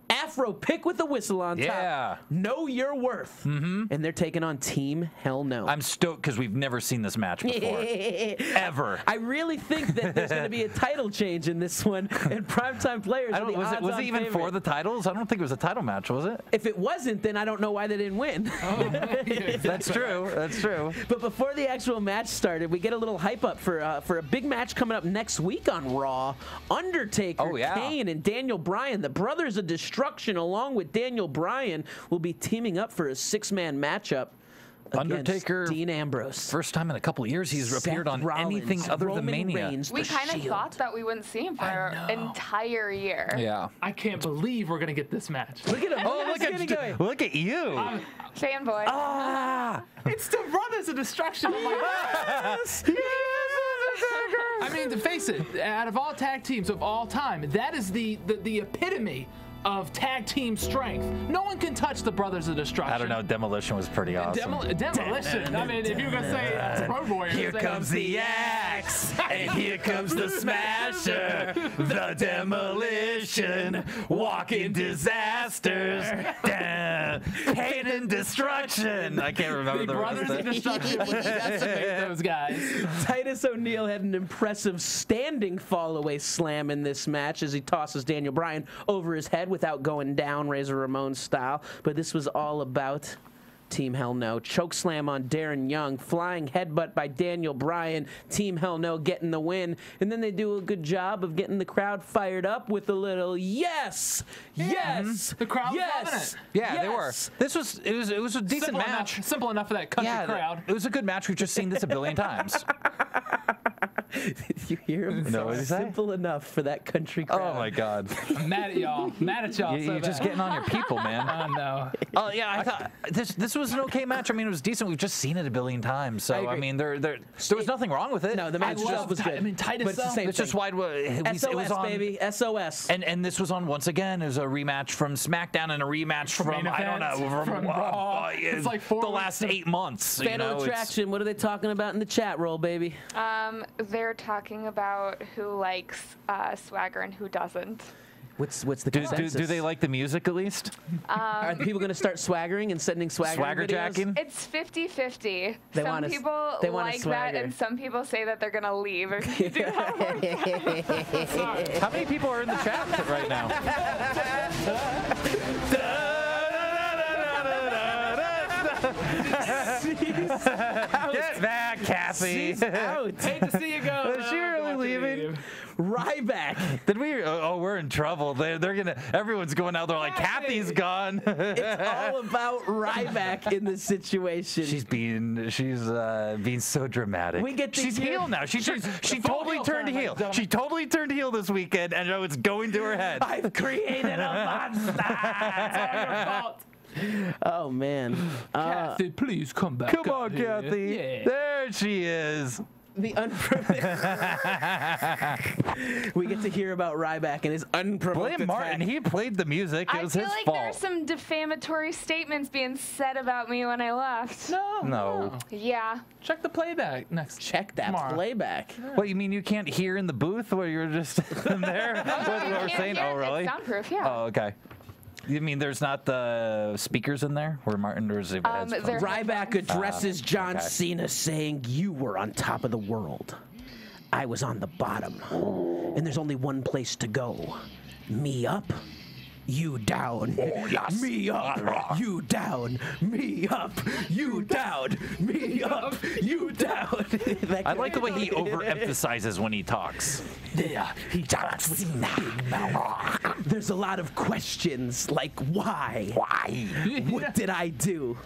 Afro pick with a whistle on top. Know your worth. And they're taking on Team Hell No. I'm stoked because we've never seen this match before. Ever. I really think that there's going to be a title change in this one, and primetime players are the odds-on Was it even favorite. for the titles? I don't think it was a title match, was it? If it wasn't, then I don't know why they didn't win. That's true. That's true. But before the actual match started, we get a little hype up for a big match coming up next week on Raw. Undertaker, Kane, and Daniel Bryan, the Brothers of Destruction, along with Daniel Bryan, will be teaming up for a 6-man matchup. Undertaker, Dean Ambrose. First time in a couple of years he's appeared on anything other than Mania. We kind of thought that we wouldn't see him for an entire year. Yeah. I can't believe we're going to get this match. Look at him. Look at you. Fanboy. It's the Brothers of Destruction. I'm like, I mean, to face it, out of all tag teams of all time, that is the epitome of tag team strength. No one can touch the Brothers of Destruction. I don't know. Demolition was pretty awesome. Demolition. I mean, if you were going to say Road Warriors. Here comes the axe, and here comes the smasher, the demolition, walking disasters, pain and destruction. I can't remember the Brothers of Destruction would decimate those guys. Titus O'Neil had an impressive standing fall-away slam in this match as he tosses Daniel Bryan over his head without going down, Razor Ramon style. But this was all about Team Hell No. Choke slam on Darren Young, flying headbutt by Daniel Bryan. Team Hell No getting the win. And then they do a good job of getting the crowd fired up with a little yes, yes, The crowd was loving it. Yeah, they were. It was a decent match. Simple enough for that country crowd. It was a good match. We've just seen this a billion times. Did you hear him? No, what did he say? Simple enough for that country crowd. Oh my God! I'm mad at y'all. Mad at y'all. You're just getting on your people, man. Oh no. Oh yeah, I thought this was an okay match. I mean, it was decent. We've just seen it a billion times. So I mean, there was nothing wrong with it. No, the match was good. I mean, Titus. But it's the same It's just wide. SOS, it was on, baby. SOS. And this was on once again. It was a rematch from SmackDown and a rematch from I don't know from Raw. It's like the last 8 months. Fatal Attraction. What are they talking about in the chat roll, baby? They're talking about who likes Swagger and who doesn't. What's the consensus? Do they like the music at least? Are people going to start swaggering and sending swagger jacking? It's 50-50. They some people like that, and some people say that they're going to leave if you do that. How many people are in the chat right now? Get back, Cathy. Hate to see you go. Is she really leaving? Ryback. Did we? Oh, we're in trouble. They're gonna. Everyone's going out there like Cathy's gone. It's all about Ryback in this situation. She's being so dramatic. We get to She's heel now. She totally turned heel. She totally turned heel this weekend, and it's going to her head. I've created a monster. It's all your fault. Oh man. Cathy, please come back. Come on, Cathy. Yeah. There she is. We get to hear about Ryback and his unprovoked Blame Martin. He played the music. It was his fault. I feel like there's some defamatory statements being said about me when I left. No. Yeah. Check the playback next. Check that playback. What, you mean you can't hear in the booth where you're just in there? What we're saying? Oh, really? It's soundproof, yeah. Oh, okay. You mean there's not the speakers in there where Martin or is it? Ryback addresses John Cena saying, "You were on top of the world. I was on the bottom. And there's only one place to go. Me up, you down. Me up, you down. Me up, you down. Me up, you down." I like the way he overemphasizes when he talks. Yeah, he talks with big mouth. There's a lot of questions like why? What did I do?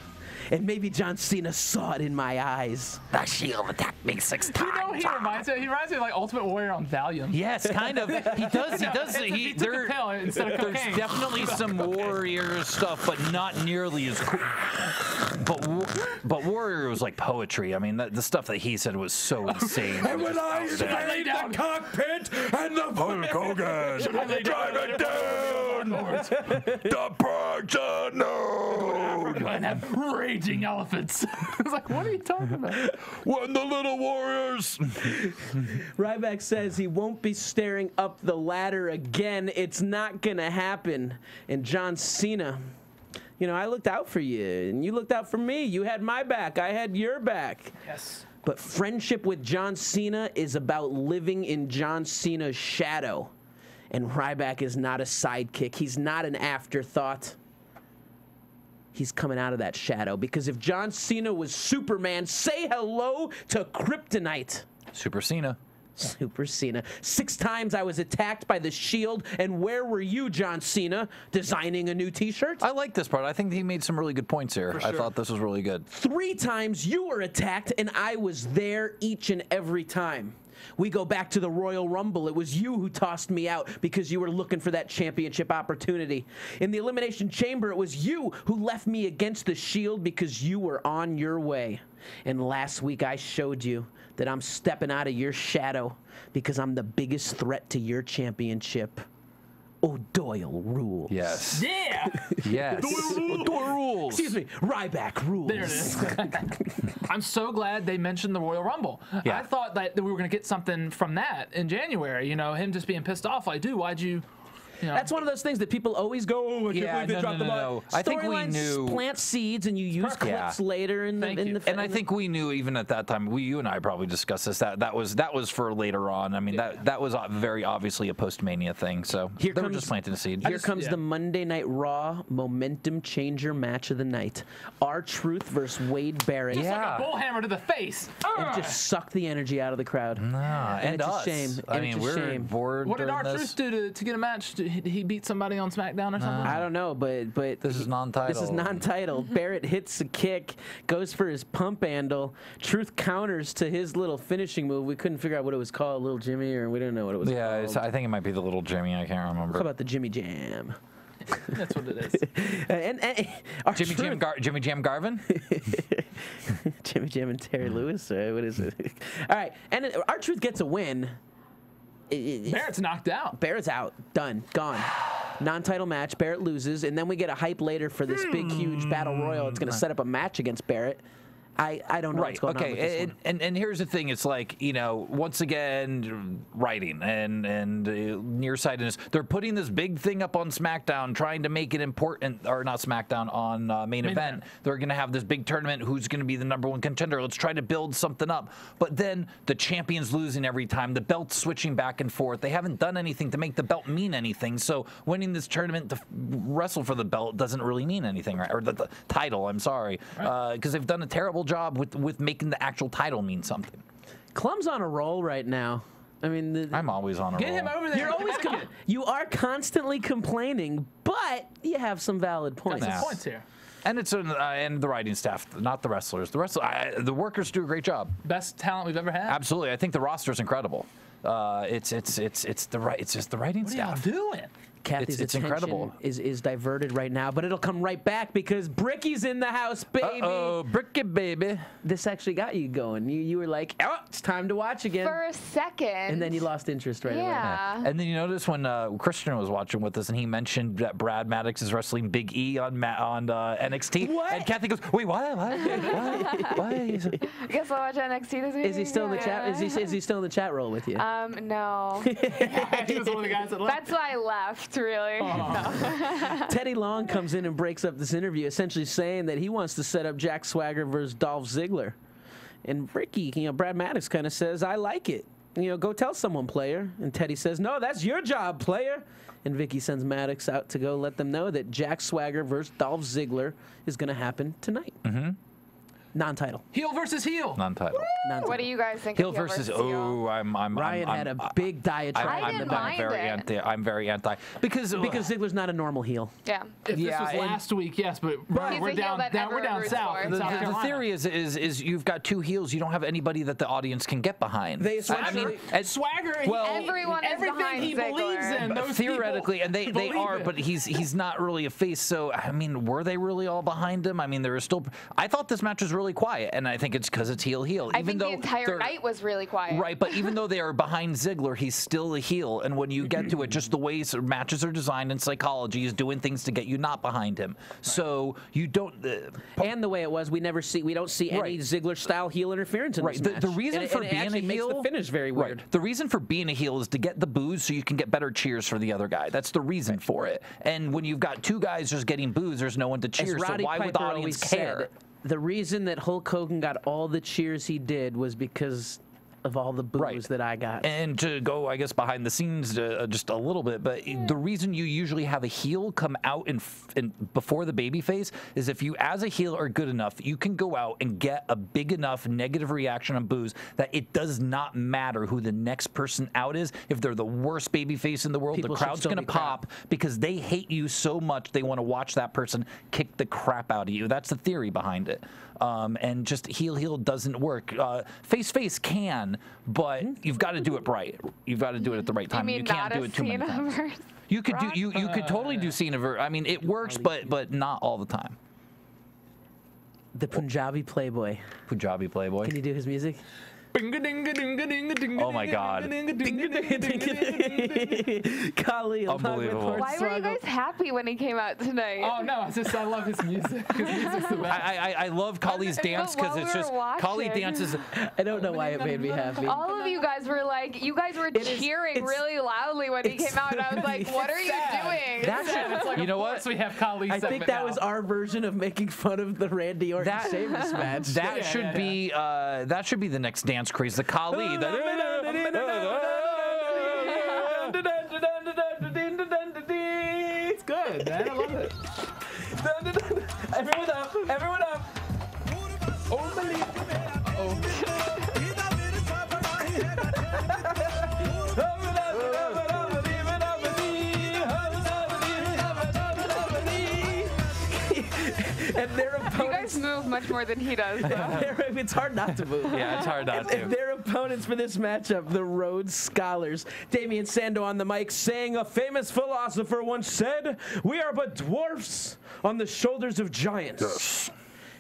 And maybe John Cena saw it in my eyes. The Shield attacked me 6 times. You know, he reminds me of like Ultimate Warrior on Valium. Yes, kind of. He does. He took a pill instead of There's cocaine. definitely some Warrior stuff, but not nearly as cool. But Warrior was like poetry. I mean, the stuff that he said was so insane. And when I invade the cockpit and the Hulk Hogan, drive it down, the park's unknown. And have raging elephants. I was like, what are you talking about? When the little warriors. Ryback says he won't be staring up the ladder again. It's not going to happen. And John Cena, you know, I looked out for you, and you looked out for me. You had my back. I had your back. Yes. But friendship with John Cena is about living in John Cena's shadow. And Ryback is not a sidekick. He's not an afterthought. He's coming out of that shadow. Because if John Cena was Superman, say hello to Kryptonite. Super Cena. Super Cena. 6 times I was attacked by the Shield, and where were you, John Cena, designing a new T-shirt? I like this part. I think he made some really good points here. Sure. I thought this was really good. 3 times you were attacked, and I was there each and every time. We go back to the Royal Rumble. It was you who tossed me out because you were looking for that championship opportunity. In the Elimination Chamber, it was you who left me against the Shield because you were on your way. And last week, I showed you that I'm stepping out of your shadow because I'm the biggest threat to your championship. O'Doyle rules. Yes. Yeah. Yes. O'Doyle rules. Excuse me, Ryback rules. There it is. I'm so glad they mentioned the Royal Rumble. Yeah. I thought that we were going to get something from that in January. You know, him just being pissed off. Like, dude, why'd you... You know. That's one of those things that people always go, oh, I can't believe they dropped the ball. I think we Storylines knew. Plant seeds and you use clips later in the And I think we knew even at that time. You and I probably discussed this. That was for later on. I mean, that was very obviously a post-Mania thing. So they were just planting a seed. Here comes the Monday Night Raw momentum changer match of the night. R-Truth versus Wade Barrett. Just like a bullhammer to the face. And just sucked the energy out of the crowd. And it's us. a shame. I mean, we're bored. What did during R-Truth do to get a match? Did he beat somebody on SmackDown or something? I don't know, but this is non-title. This is non-title. Barrett hits a kick, goes for his pump handle. Truth counters to his little finishing move. We couldn't figure out what it was called, Little Jimmy, or we don't know what it was called. Yeah, I think it might be the Little Jimmy. I can't remember. How about the Jimmy Jam? That's what it is. Jimmy Jam Garvin? Jimmy Jam and Terry Lewis? What is it? All right, and R-Truth gets a win. Barrett's knocked out. Barrett's out. Done. Gone. Non-title match. Barrett loses, and then we get a hype later for this big, huge battle royal. It's going to set up a match against Barrett. I don't know what's going on with this one. And here's the thing. It's like, you know, once again, writing and nearsightedness. They're putting this big thing up on SmackDown, trying to make it important, or not SmackDown, on main event. They're going to have this big tournament. Who's going to be the #1 contender? Let's try to build something up. But then the champion's losing every time. The belt's switching back and forth. They haven't done anything to make the belt mean anything. So winning this tournament to wrestle for the belt doesn't really mean anything, right? Or the title, I'm sorry. Because they've done a terrible job with making the actual title mean something. Clum's on a roll right now. I mean, I'm always on a roll. Get him over there. You're always you are constantly complaining, but you have some valid points. Got some points here. And it's and the writing staff, not the wrestlers. The workers do a great job. Best talent we've ever had. Absolutely, I think the roster is incredible. It's just the writing staff. What are y'all doing? Kathy's it's attention incredible. is diverted right now, but it'll come right back because Bricky's in the house, baby. Uh-oh, Bricky, baby. This actually got you going. You were like, oh, it's time to watch again. For a second. And then you lost interest right away. Yeah. And then you notice when Christian was watching with us and he mentioned that Brad Maddox is wrestling Big E on NXT. What? And Kathy goes, wait, what? What? I guess I'll watch NXT this week. Is he still in the chat? Is he still in the chat roll with you? No. He was one of the guys that left. That's why I left, really. Teddy Long comes in and breaks up this interview, essentially saying that he wants to set up Jack Swagger versus Dolph Ziggler. And Ricky, Brad Maddox kind of says, I like it. Go tell someone, player. And Teddy says, no, that's your job, player. And Vicky sends Maddox out to go let them know that Jack Swagger versus Dolph Ziggler is going to happen tonight. Mm-hmm. Non-title. Heel versus heel. Non-title. What do you guys think? Heel of versus Ryan had a big diatribe. I'm very anti because Ziggler's not a normal heel. Yeah. If this was last week, yes, but we're down south. The theory is you've got two heels. You don't have anybody that the audience can get behind. Swagger. Well, everyone is behind he believes in. Those theoretically, and they are, but he's not really a face. So I mean, were they really all behind him? I mean, there was still. I thought this match was really quiet, and I think it's because it's heel. I think the entire night was really quiet. Right, but even though they are behind Ziggler, he's still a heel, and when you get to it, just the way matches are designed in psychology is doing things to get you not behind him. So you don't. And the way it was, we don't see any Ziggler style heel interference in this match. The reason for being a heel makes the finish very weird. The reason for being a heel is to get the boos so you can get better cheers for the other guy. That's the reason for it. And when you've got two guys just getting boos, there's no one to cheer. So why would the audience care? The reason that Hulk Hogan got all the cheers he did was because of all the boos that I got. And to go, I guess, behind the scenes just a little bit, but the reason you usually have a heel come out before the babyface is if you, as a heel, are good enough, you can go out and get a big enough negative reaction on boos that it does not matter who the next person out is. If they're the worst babyface in the world, the crowd's going to pop because they hate you so much they want to watch that person kick the crap out of you. That's the theory behind it. And just heel doesn't work. Face can, but you've got to do it right. You've got to do it at the right time. You can't do it too many times. You could do you could totally do Cena versus. I mean, it works, but not all the time. The Punjabi Playboy. Punjabi Playboy. Can you do his music? Oh my God. Kali, unbelievable. Why were you guys happy when he came out tonight? Oh no, it's just I love his music. His music's the best. I love Kali's dance because it's just Kali dances. I don't know why it made me happy. All of you guys were like, cheering really loudly when he came out, and I was like, what are you doing? Like, you know what? We have Kali. I think that was our version of making fun of the Randy Orton Sheamus match. That should be the next dance craze. The Kali. It's good, man. I love it. Everyone up. Everyone up. Oh, believe. And their opponents, you guys move much more than he does, though. It's hard not to move. Yeah, it's hard not to. And their opponents for this matchup, the Rhodes Scholars. Damien Sandow on the mic saying a famous philosopher once said, "We are but dwarfs on the shoulders of giants." Yes.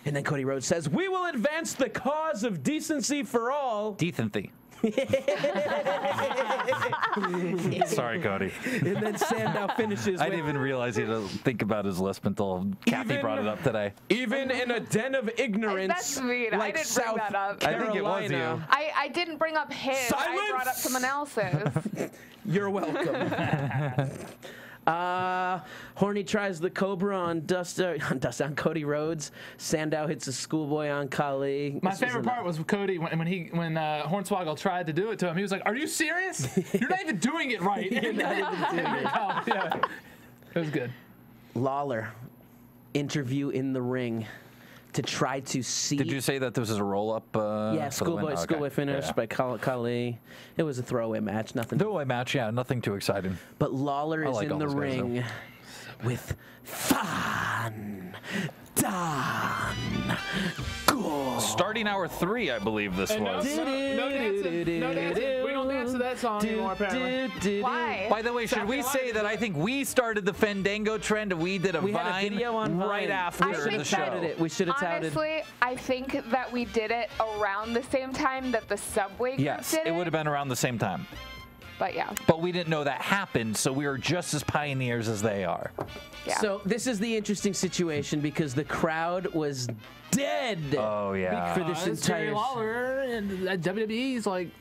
And then Cody Rhodes says, "We will advance the cause of decency for all." Decency. Sorry, Cody. And then Sandow finishes. I didn't even realize he didn't think about his lisp until Cathy brought it up today. Even in a den of ignorance, that's mean. like I didn't South bring that up. I think it was you. I didn't bring up his. Silence! I brought up someone else's. You're welcome. Horny tries the Cobra on Cody Rhodes. Sandow hits a schoolboy on Kali. My favorite part was Cody when Hornswoggle tried to do it to him. He was like, "Are you serious? You're not even doing it right." You're not even doing it. Yeah. It was good. Lawler, interview in the ring to try to see. Did you say that this is a roll-up? Yeah, schoolboy finish by Kali. It was a throwaway match, nothing. Throwaway match, yeah, nothing too exciting. But Lawler is in the ring with Fan Don Go. Starting hour 3, I believe this was. No dancing. No dancing. We don't dance to that song anymore, apparently. Why? By the way, should we say that I think we started the Fandango trend and we did a Vine had a video on right Vine. after the show? We should have touted. Honestly, I think that we did it around the same time that the Subway group Yes, did it would have been around the same time. But yeah. But we didn't know that happened, so we were just as pioneers as they are. Yeah. So this is the interesting situation because the crowd was dead. Oh yeah. For this entire Jerry Lawler and WWE's like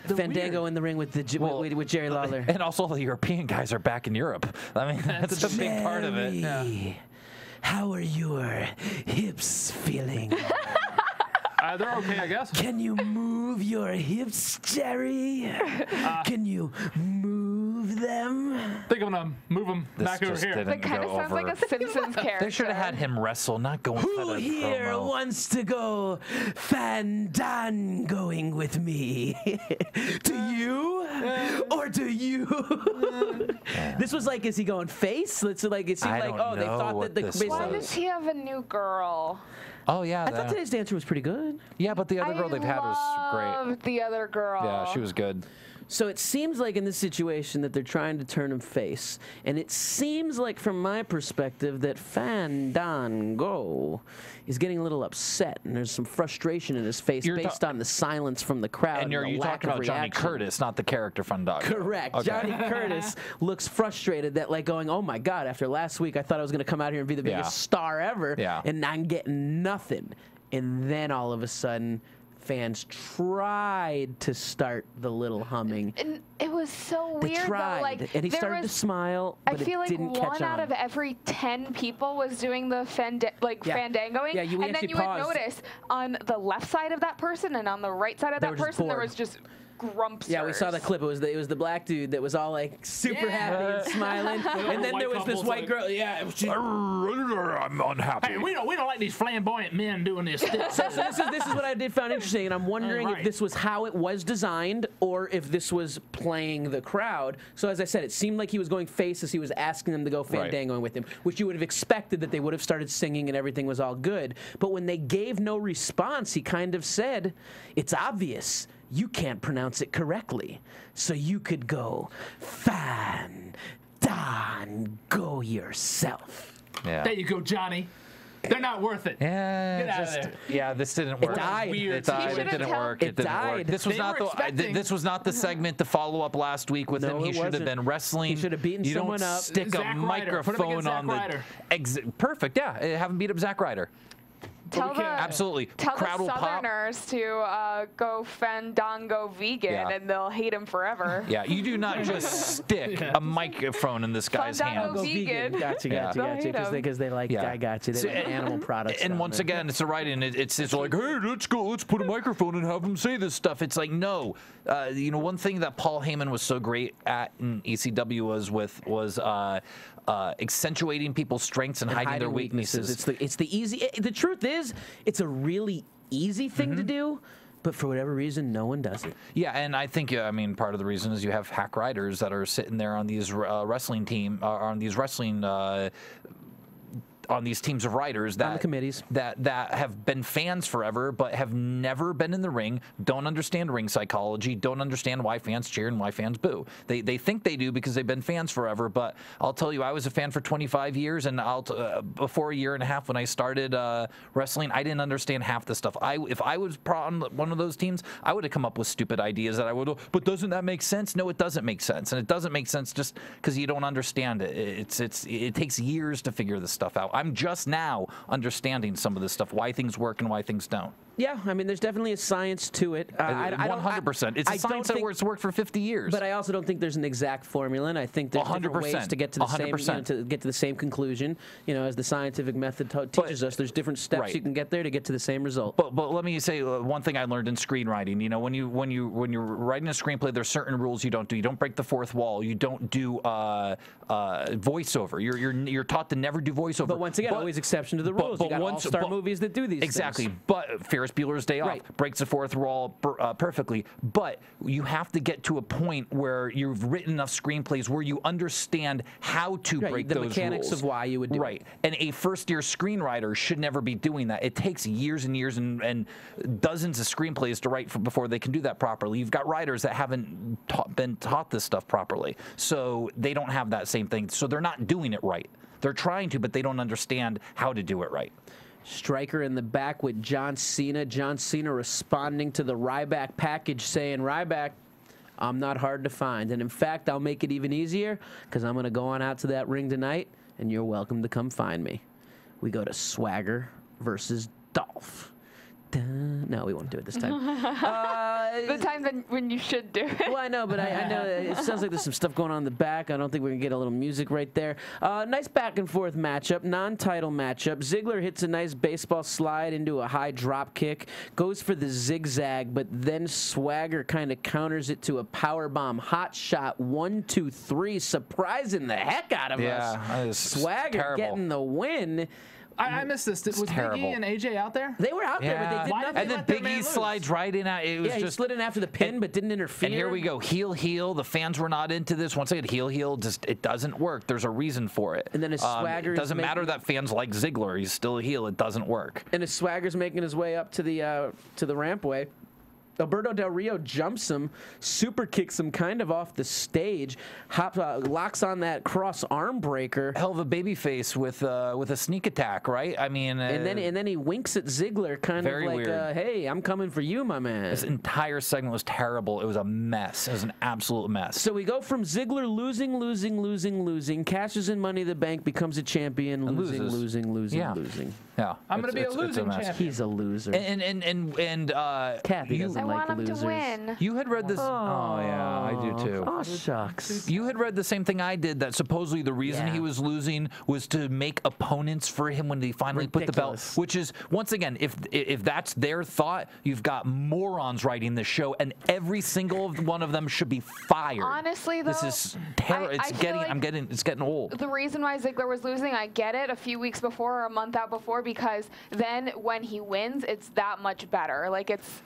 Fandango in the ring with Jerry Lawler. And also the European guys are back in Europe. I mean, that's a big part of it. Yeah. How are your hips feeling? They're okay, I guess. Can you move your hips, Jerry? Can you move them. Think I'm gonna move him back over here. That kind of sounds like a Simpsons character. They should have had him wrestle, not go Who for the here promo. wants to go fandangoing with me? Do you? Or do you? This was like, is he going face? It seemed like, oh, they thought that the Why does he have a new girl? Oh, yeah. I thought today's dancer was pretty good. Yeah, but the other girl they've had was great. I love the other girl. Yeah, she was good. So it seems like in this situation that they're trying to turn him face. And it seems like, from my perspective, that Fandango is getting a little upset. And there's some frustration in his face based on the silence from the crowd. And you're talking about Johnny Curtis, not the character Fandango. Correct. Okay. Johnny Curtis looks frustrated that, like, going, oh, my God, after last week I thought I was going to come out here and be the biggest star ever. Yeah. And I'm getting nothing. And then all of a sudden, fans tried to start the little humming. And it was so they weird, tried, though. Like, and he started to smile, but I feel it didn't like catch on. 1 out of every 10 people was doing the fandangoing. Yeah, and then you would notice on the left side of that person and on the right side of that person, there was just grumpsters. Yeah, we saw the clip. It was the black dude that was all like super happy and smiling, and then there was this white girl. Yeah, I'm unhappy. Hey, we don't like these flamboyant men doing this. So this is what I did find interesting, and I'm wondering if this was how it was designed or if this was playing the crowd. So as I said, it seemed like he was going face as he was asking them to go fandangoing with him, which you would have expected that they would have started singing and everything was all good. But when they gave no response, he kind of said, "It's obvious. You can't pronounce it correctly, so you could go fandango yourself." Yeah. There you go, Johnny. They're not worth it. Yeah, Get out of there. Yeah, this didn't work. It died. It died. It didn't work. It didn't work. This was This was not the segment to follow up last week with him. He should have been wrestling. He should have beaten someone up. Stick a microphone on the. Perfect. Yeah, have him beat up Zack Ryder. Tell the crowd will pop. Southerners to go fandango vegan, and they'll hate him forever. Yeah, you do not just stick a microphone in this guy's hand. Fandango vegan. Gotcha. Because they like, I got you. They like animal products. And once again, it's the right, and it's like, hey, let's put a microphone and have him say this stuff. It's like, no. One thing that Paul Heyman was so great at in ECW was accentuating people's strengths and hiding their weaknesses. It's the easy. The truth is, it's a really easy thing to do, but for whatever reason, no one does it. Yeah, and I think, part of the reason is you have hack riders that are sitting there on these wrestling on these teams of writers that on the committees that have been fans forever but have never been in the ring, don't understand ring psychology, don't understand why fans cheer and why fans boo. They think they do because they've been fans forever, but I'll tell you, I was a fan for 25 years, and before a year and a half when I started wrestling, I didn't understand half the stuff. If I was on one of those teams, I would have come up with stupid ideas that I would, but doesn't that make sense? No, it doesn't make sense, and it doesn't make sense just because you don't understand it. It takes years to figure this stuff out. I'm just now understanding some of this stuff, why things work and why things don't. Yeah, there's definitely a science to it. 100%. It's a science that's worked for 50 years. But I also don't think there's an exact formula, and I think there's different ways to get to the same to get to the same conclusion. As the scientific method teaches us, there's different steps you can get there to get to the same result. But let me say one thing I learned in screenwriting. When you're writing a screenplay, there's certain rules you don't do. You don't break the fourth wall. You don't do voiceover. You're taught to never do voiceover. But once again, always exception to the rules. You got all-star movies that do these exactly. things. But Ferris Bueller's Day Off breaks the fourth wall perfectly. But you have to get to a point where you've written enough screenplays where you understand how to break those rules. The mechanics of why you would do it. And a first-year screenwriter should never be doing that. It takes years and years and dozens of screenplays to write before they can do that properly. You've got writers that haven't been taught this stuff properly, so they don't have that same thing. So they're not doing it right. They're trying to, but they don't understand how to do it right. Striker in the back with John Cena. John Cena responding to the Ryback package saying, Ryback, I'm not hard to find. And in fact, I'll make it even easier because I'm going to go on out to that ring tonight, and you're welcome to come find me. We go to Swagger versus Dolph. No, we won't do it this time. The time when you should do it. Well, I know, but I know it sounds like there's some stuff going on in the back. I don't think we're going to get a little music right there. Nice back and forth matchup, non-title matchup. Ziggler hits a nice baseball slide into a high drop kick, goes for the zigzag, but then Swagger kind of counters it to a powerbomb. Hot shot, 1, 2, 3, surprising the heck out of us. Swagger getting the win. I missed this. Was Big E and AJ out there? They were out there, but they did nothing. And then Big E slides right in. It was he just slid in after the pin, but didn't interfere. And here we go, heel. The fans were not into this. Once again, heel. Just it doesn't work. There's a reason for it. And then his Swagger. It doesn't matter that fans like Ziggler. He's still a heel. It doesn't work. And his Swagger's making his way up to the rampway. Alberto Del Rio jumps him, super kicks him kind of off the stage, locks on that cross arm breaker. Hell of a babyface with a sneak attack, right? I mean, and then he winks at Ziggler, kind of like, "Hey, I'm coming for you, my man." This entire segment was terrible. It was a mess. It was an absolute mess. So we go from Ziggler losing, cashes in Money in the Bank, becomes a champion, losing. Yeah, I'm gonna be a losing champion. He's a loser. And Kathy doesn't I like want him losers. to win. You had read this. Oh yeah, I do too. Oh shucks. You had read the same thing I did. That supposedly the reason he was losing was to make opponents for him when they finally put the belt. Which is once again, if that's their thought, you've got morons writing the show, and every single one of them should be fired. Honestly, though, this is terrible. It's getting old. The reason why Ziggler was losing, I get it, a few weeks before or a month out before, because then when he wins, it's that much better. Like it's.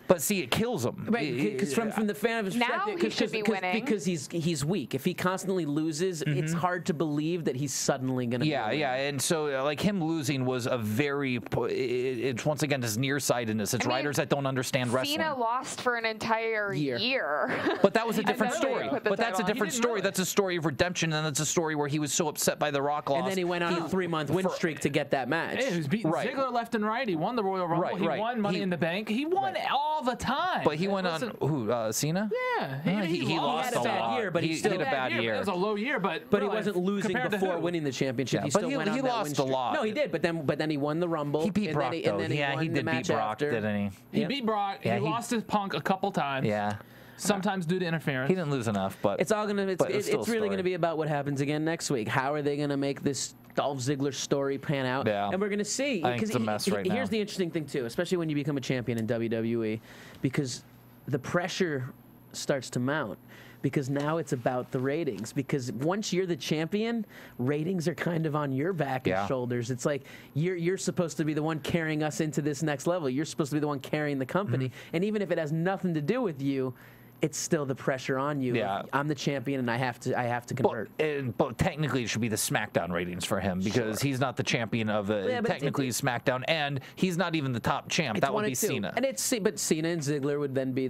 But see, it kills him. Right, because from the fan perspective, he should be winning. Because he's weak. If he constantly loses, it's hard to believe that he's suddenly going to. Yeah, and so like him losing was a very. It's once again this nearsightedness. It's writers that don't understand wrestling. Cena lost for an entire year. But that was a different story. But that's a different story. That's a story of redemption, and that's a story where he was so upset by the Rock loss. And then he went on a 3-month win streak to get that match. He was beating Ziggler left and right. He won the Royal Rumble. He won Money in the Bank. He won all the time. But he went on Cena? Yeah. He lost a bad year, but he still had a bad year. It was a low year, but he wasn't losing before winning the championship. He still went on that win streak. lot. No, he did, but then he won the Rumble. He beat Brock, though. He did beat Brock, didn't he? He beat Brock. He lost his Punk a couple times. Yeah. Sometimes due to interference. He didn't lose enough, but it's all gonna. It's really gonna be about what happens again next week. How are they gonna make this Dolph Ziggler story pan out? Yeah. And we're gonna see. I think it's a mess right now. Here's the interesting thing too, especially when you become a champion in WWE, because the pressure starts to mount. Because now it's about the ratings. Because once you're the champion, ratings are kind of on your back and shoulders. It's like you're supposed to be the one carrying us into this next level. You're supposed to be the one carrying the company. And even if it has nothing to do with you, it's still the pressure on you. Yeah. I'm the champion, and I have to convert. But technically, it should be the SmackDown ratings for him because he's not the champion of technically SmackDown, and he's not even the top champ. That would be Cena. And but Cena and Ziggler would then be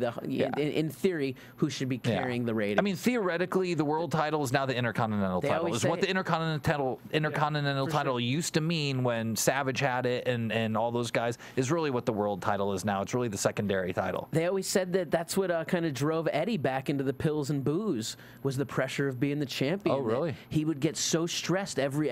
in theory, who should be carrying the ratings. I mean, theoretically, the world title is now the Intercontinental title. Is what the Intercontinental title used to mean when Savage had it and all those guys. Is really what the world title is now. It's really the secondary title. They always said that's what kind of drove Eddie back into the pills and booze, was the pressure of being the champion. Oh, really? He would get so stressed every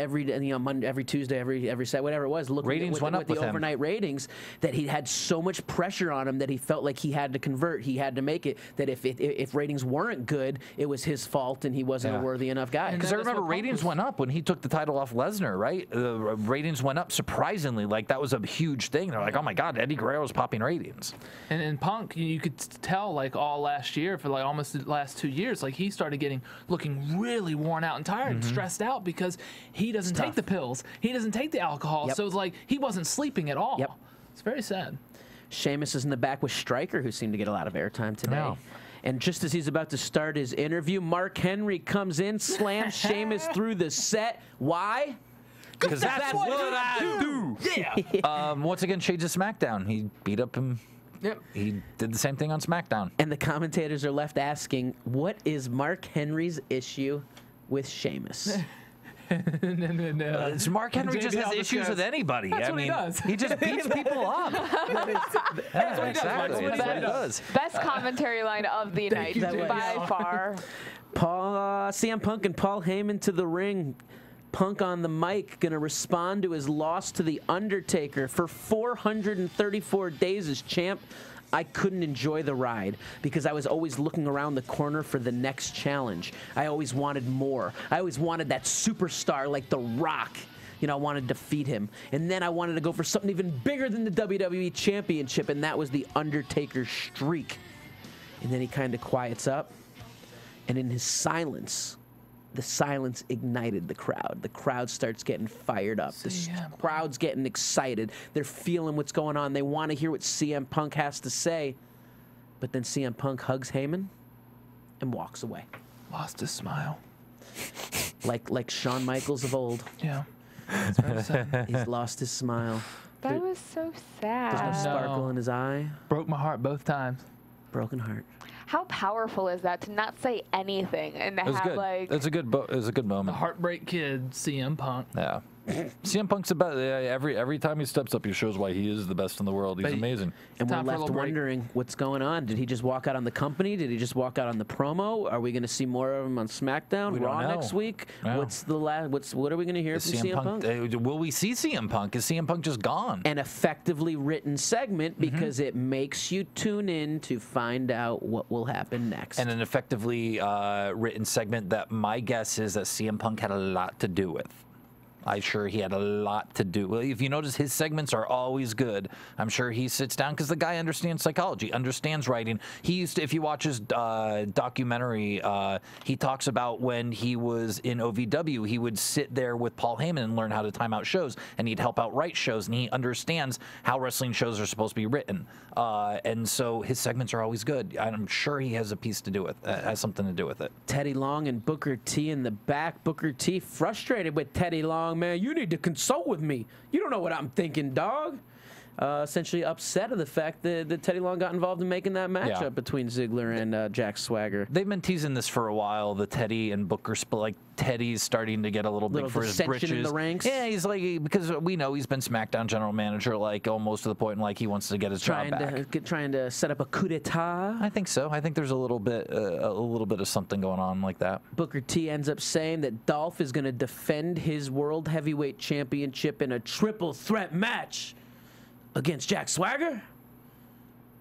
Monday, every Tuesday, every Saturday, whatever it was, looking at the overnight ratings, that he had so much pressure on him that he felt like he had to convert, he had to make it. That if ratings weren't good, it was his fault and he wasn't a worthy enough guy. Because I remember ratings went up when he took the title off Lesnar, right? The ratings went up surprisingly. Like that was a huge thing. They're like, oh my God, Eddie Guerrero's popping ratings. And in Punk, you could tell like all last year, for like almost the last 2 years, like he started looking really worn out and tired and stressed out because he doesn't take the pills, he doesn't take the alcohol, so it's like he wasn't sleeping at all. It's very sad. Sheamus is in the back with Stryker, who seemed to get a lot of airtime today. No. And just as he's about to start his interview, Mark Henry comes in, slams Sheamus through the set. Why? Because that's what I do. Yeah. Once again, shades of SmackDown. He beat up him. Yep. He did the same thing on SmackDown. And the commentators are left asking, what is Mark Henry's issue with Sheamus? It's Mark Henry just has issues with anybody. That's what he does. He just beats people up. That's what he does. Best commentary line of the night by far. CM Punk and Paul Heyman to the ring. Punk on the mic going to respond to his loss to The Undertaker. For 434 days as champ, I couldn't enjoy the ride because I was always looking around the corner for the next challenge. I always wanted more. I always wanted that superstar like The Rock. You know, I wanted to defeat him. And then I wanted to go for something even bigger than the WWE Championship, and that was The Undertaker's streak. And then he kind of quiets up, and in his silence, the silence ignited the crowd. The crowd starts getting fired up. The crowd's getting excited. They're feeling what's going on. They want to hear what CM Punk has to say. But then CM Punk hugs Heyman and walks away. Lost his smile. Like Shawn Michaels of old. Yeah. That's what I said. He's lost his smile. That was so sad. There's no sparkle in his eye. Broke my heart both times. Broken heart. How powerful is that to not say anything and to have good. like? It's a good moment. The Heartbreak Kid, CM Punk. Yeah. CM Punk's about every time he steps up, he shows why he is the best in the world. He's amazing. And we're left wondering what's going on. Did he just walk out on the company? Did he just walk out on the promo? Are we going to see more of him on SmackDown, Raw next week? No. What are we going to hear from CM Punk? Will we see CM Punk? Is CM Punk just gone? An effectively written segment because it makes you tune in to find out what will happen next. And an effectively written segment that my guess is that CM Punk had a lot to do with. I'm sure he had a lot to do. Well, if you notice, his segments are always good. I'm sure he sits down because the guy understands psychology, understands writing. He used to, if you watch his documentary, he talks about when he was in OVW, he would sit there with Paul Heyman and learn how to time out shows, and he'd help out write shows, and he understands how wrestling shows are supposed to be written. And so his segments are always good. I'm sure he has a piece to do with, has something to do with it. Teddy Long and Booker T in the back. Booker T frustrated with Teddy Long. Man, you need to consult with me. You don't know what I'm thinking, dog. Essentially upset of the fact that Teddy Long got involved in making that matchup between Ziggler and Jack Swagger. They've been teasing this for a while, the Teddy and Booker split. Like, Teddy's starting to get a little big for his britches. In the ranks. Yeah, he's like, because we know he's been SmackDown general manager, like, almost to the point, like, he wants to get his job back. Trying to set up a coup d'etat. I think so. I think there's a little bit of something going on like that. Booker T ends up saying that Dolph is going to defend his World Heavyweight Championship in a triple threat match against Jack Swagger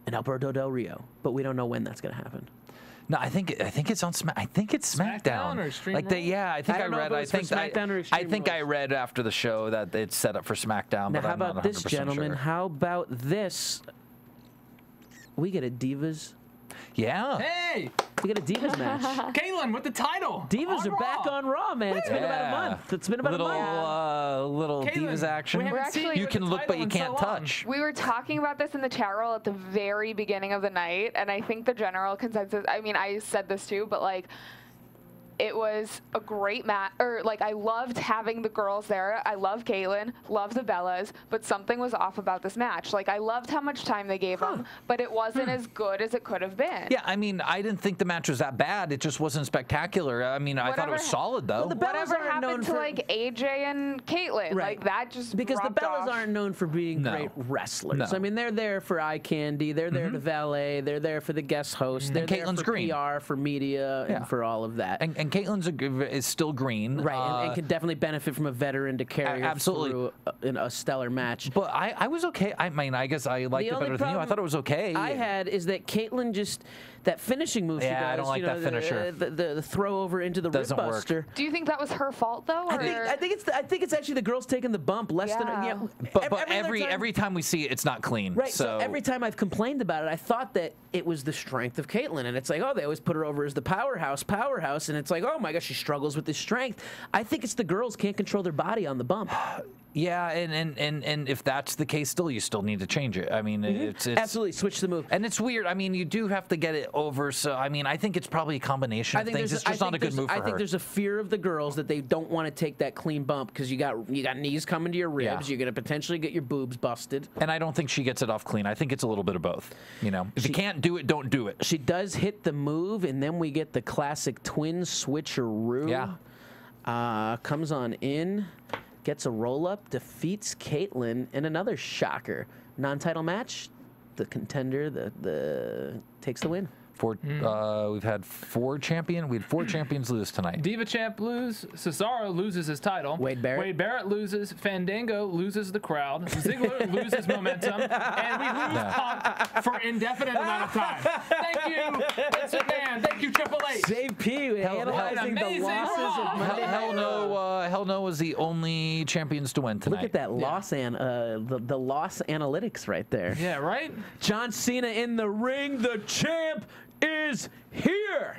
and Alberto Del Rio, but we don't know when that's going to happen. No, I think it's on I think it's SmackDown. Or Extreme like I think I read. I think I read after the show that it's set up for SmackDown. Now, but how I'm not about this, 100% gentlemen? sure. How about this? We get a Divas. Yeah. Hey! We get a Divas match. Caitlyn with the title. Divas are back on Raw, man. It's been about a month. It's been about a month. Little Caitlyn, Divas action. You can look, but you can't touch. We were talking about this in the chat roll at the very beginning of the night, and I think the general consensus, I mean, I said this too, but like, it was a great match, I loved having the girls there. I love Caitlyn, love the Bellas, but something was off about this match. Like, I loved how much time they gave them, but it wasn't as good as it could have been. Yeah, I mean, I didn't think the match was that bad. It just wasn't spectacular. I mean, I thought it was solid, though. Well, the Bellas Whatever aren't known happened to, for, like, AJ and Caitlyn? Right. Like, that just because the Bellas off. aren't known for being great wrestlers. No. I mean, they're there for eye candy. They're there to valet. They're there for the guest host. They're Caitlin's there for green. PR, for media, and for all of that. And Caitlin's is still green. Right, and can definitely benefit from a veteran to carry her through a stellar match. But I was okay. I mean, I guess I liked it better than you. I thought it was okay. I had is that Caitlyn just, that finishing move she does. I don't like that finisher. The throw over into the Doesn't rib buster. Do you think that was her fault, though? Or? I think it's actually the girls taking the bump less than. Yeah, but every time we see it, it's not clean. Right. So every time I've complained about it, I thought that it was the strength of Caitlyn, and it's like, oh, they always put her over as the powerhouse, and it's like, oh my gosh, she struggles with this strength. I think it's the girls can't control their body on the bump. Yeah, and if that's the case, you still need to change it. I mean, it's absolutely switch the move. And it's weird. I mean, you do have to get it over. So I mean, I think it's probably a combination of things. It's just not a good move for her. I think there's a fear of the girls that they don't want to take that clean bump because you got knees coming to your ribs. Yeah. You're going to potentially get your boobs busted. And I don't think she gets it off clean. I think it's a little bit of both. You know, if you can't do it, don't do it. She does hit the move, and then we get the classic twin switcheroo. Yeah. Comes on in. Gets a roll-up, defeats Caitlyn in another shocker. Non-title match, the contender the takes the win. We've had 4 champions. We had 4 champions lose tonight. Diva Champ lose. Cesaro loses his title. Wade Barrett loses. Fandango loses the crowd. Ziggler loses momentum. And we lose Punk for indefinite amount of time. Thank you, Vince McMahon. Thank you, Triple H. JP analyzing the losses of Monday Night Raw. Hell No was the only champions to win tonight. Look at that loss the loss analytics right there. Yeah, right? John Cena in the ring. The champ is here.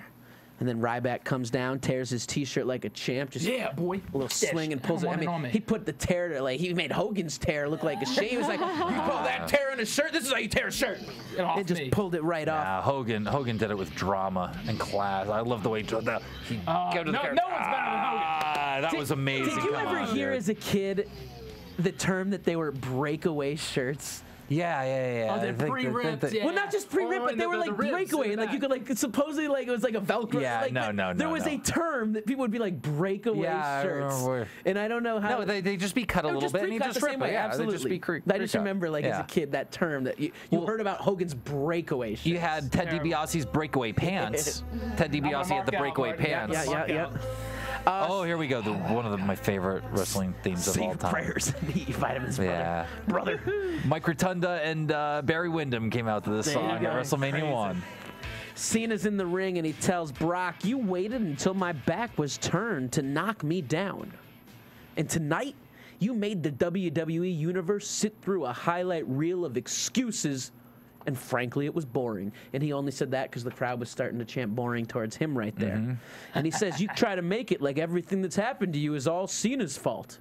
And then Ryback comes down, tears his T-shirt like a champ. Just boy. A little sling and pulls it. I mean, he put the tear to, he made Hogan's tear look like a shame. He was like, you pull that tear in a shirt. This is how you tear a shirt. And just pulled it right off. Hogan did it with drama and class. I love the way he go to the camera. No one's better than Hogan. That was amazing. Did you ever hear as a kid the term that they were breakaway shirts? Yeah. Oh, they're pre-ripped. Well, not just pre-ripped, but they were like breakaway, and you could supposedly it was like a Velcro. Yeah, no. There was a term that people would be like breakaway shirts, and I don't know how. No, they just be cut a little bit, and you just rip it. Yeah, absolutely. I just remember as a kid that term that you heard about Hogan's breakaway shirts. You had Ted DiBiase's breakaway pants. Ted DiBiase had the breakaway pants. Yeah. Here we go. One of my favorite wrestling themes of all time. Prayers and eat vitamins, brother. Mike Rotunda and Barry Windham came out to this song at WrestleMania 1. Cena's in the ring and he tells Brock, "You waited until my back was turned to knock me down. And tonight, you made the WWE Universe sit through a highlight reel of excuses. And frankly, it was boring." And he only said that because the crowd was starting to chant boring towards him right there. And he says, "You try to make it like everything that's happened to you is all Cena's fault.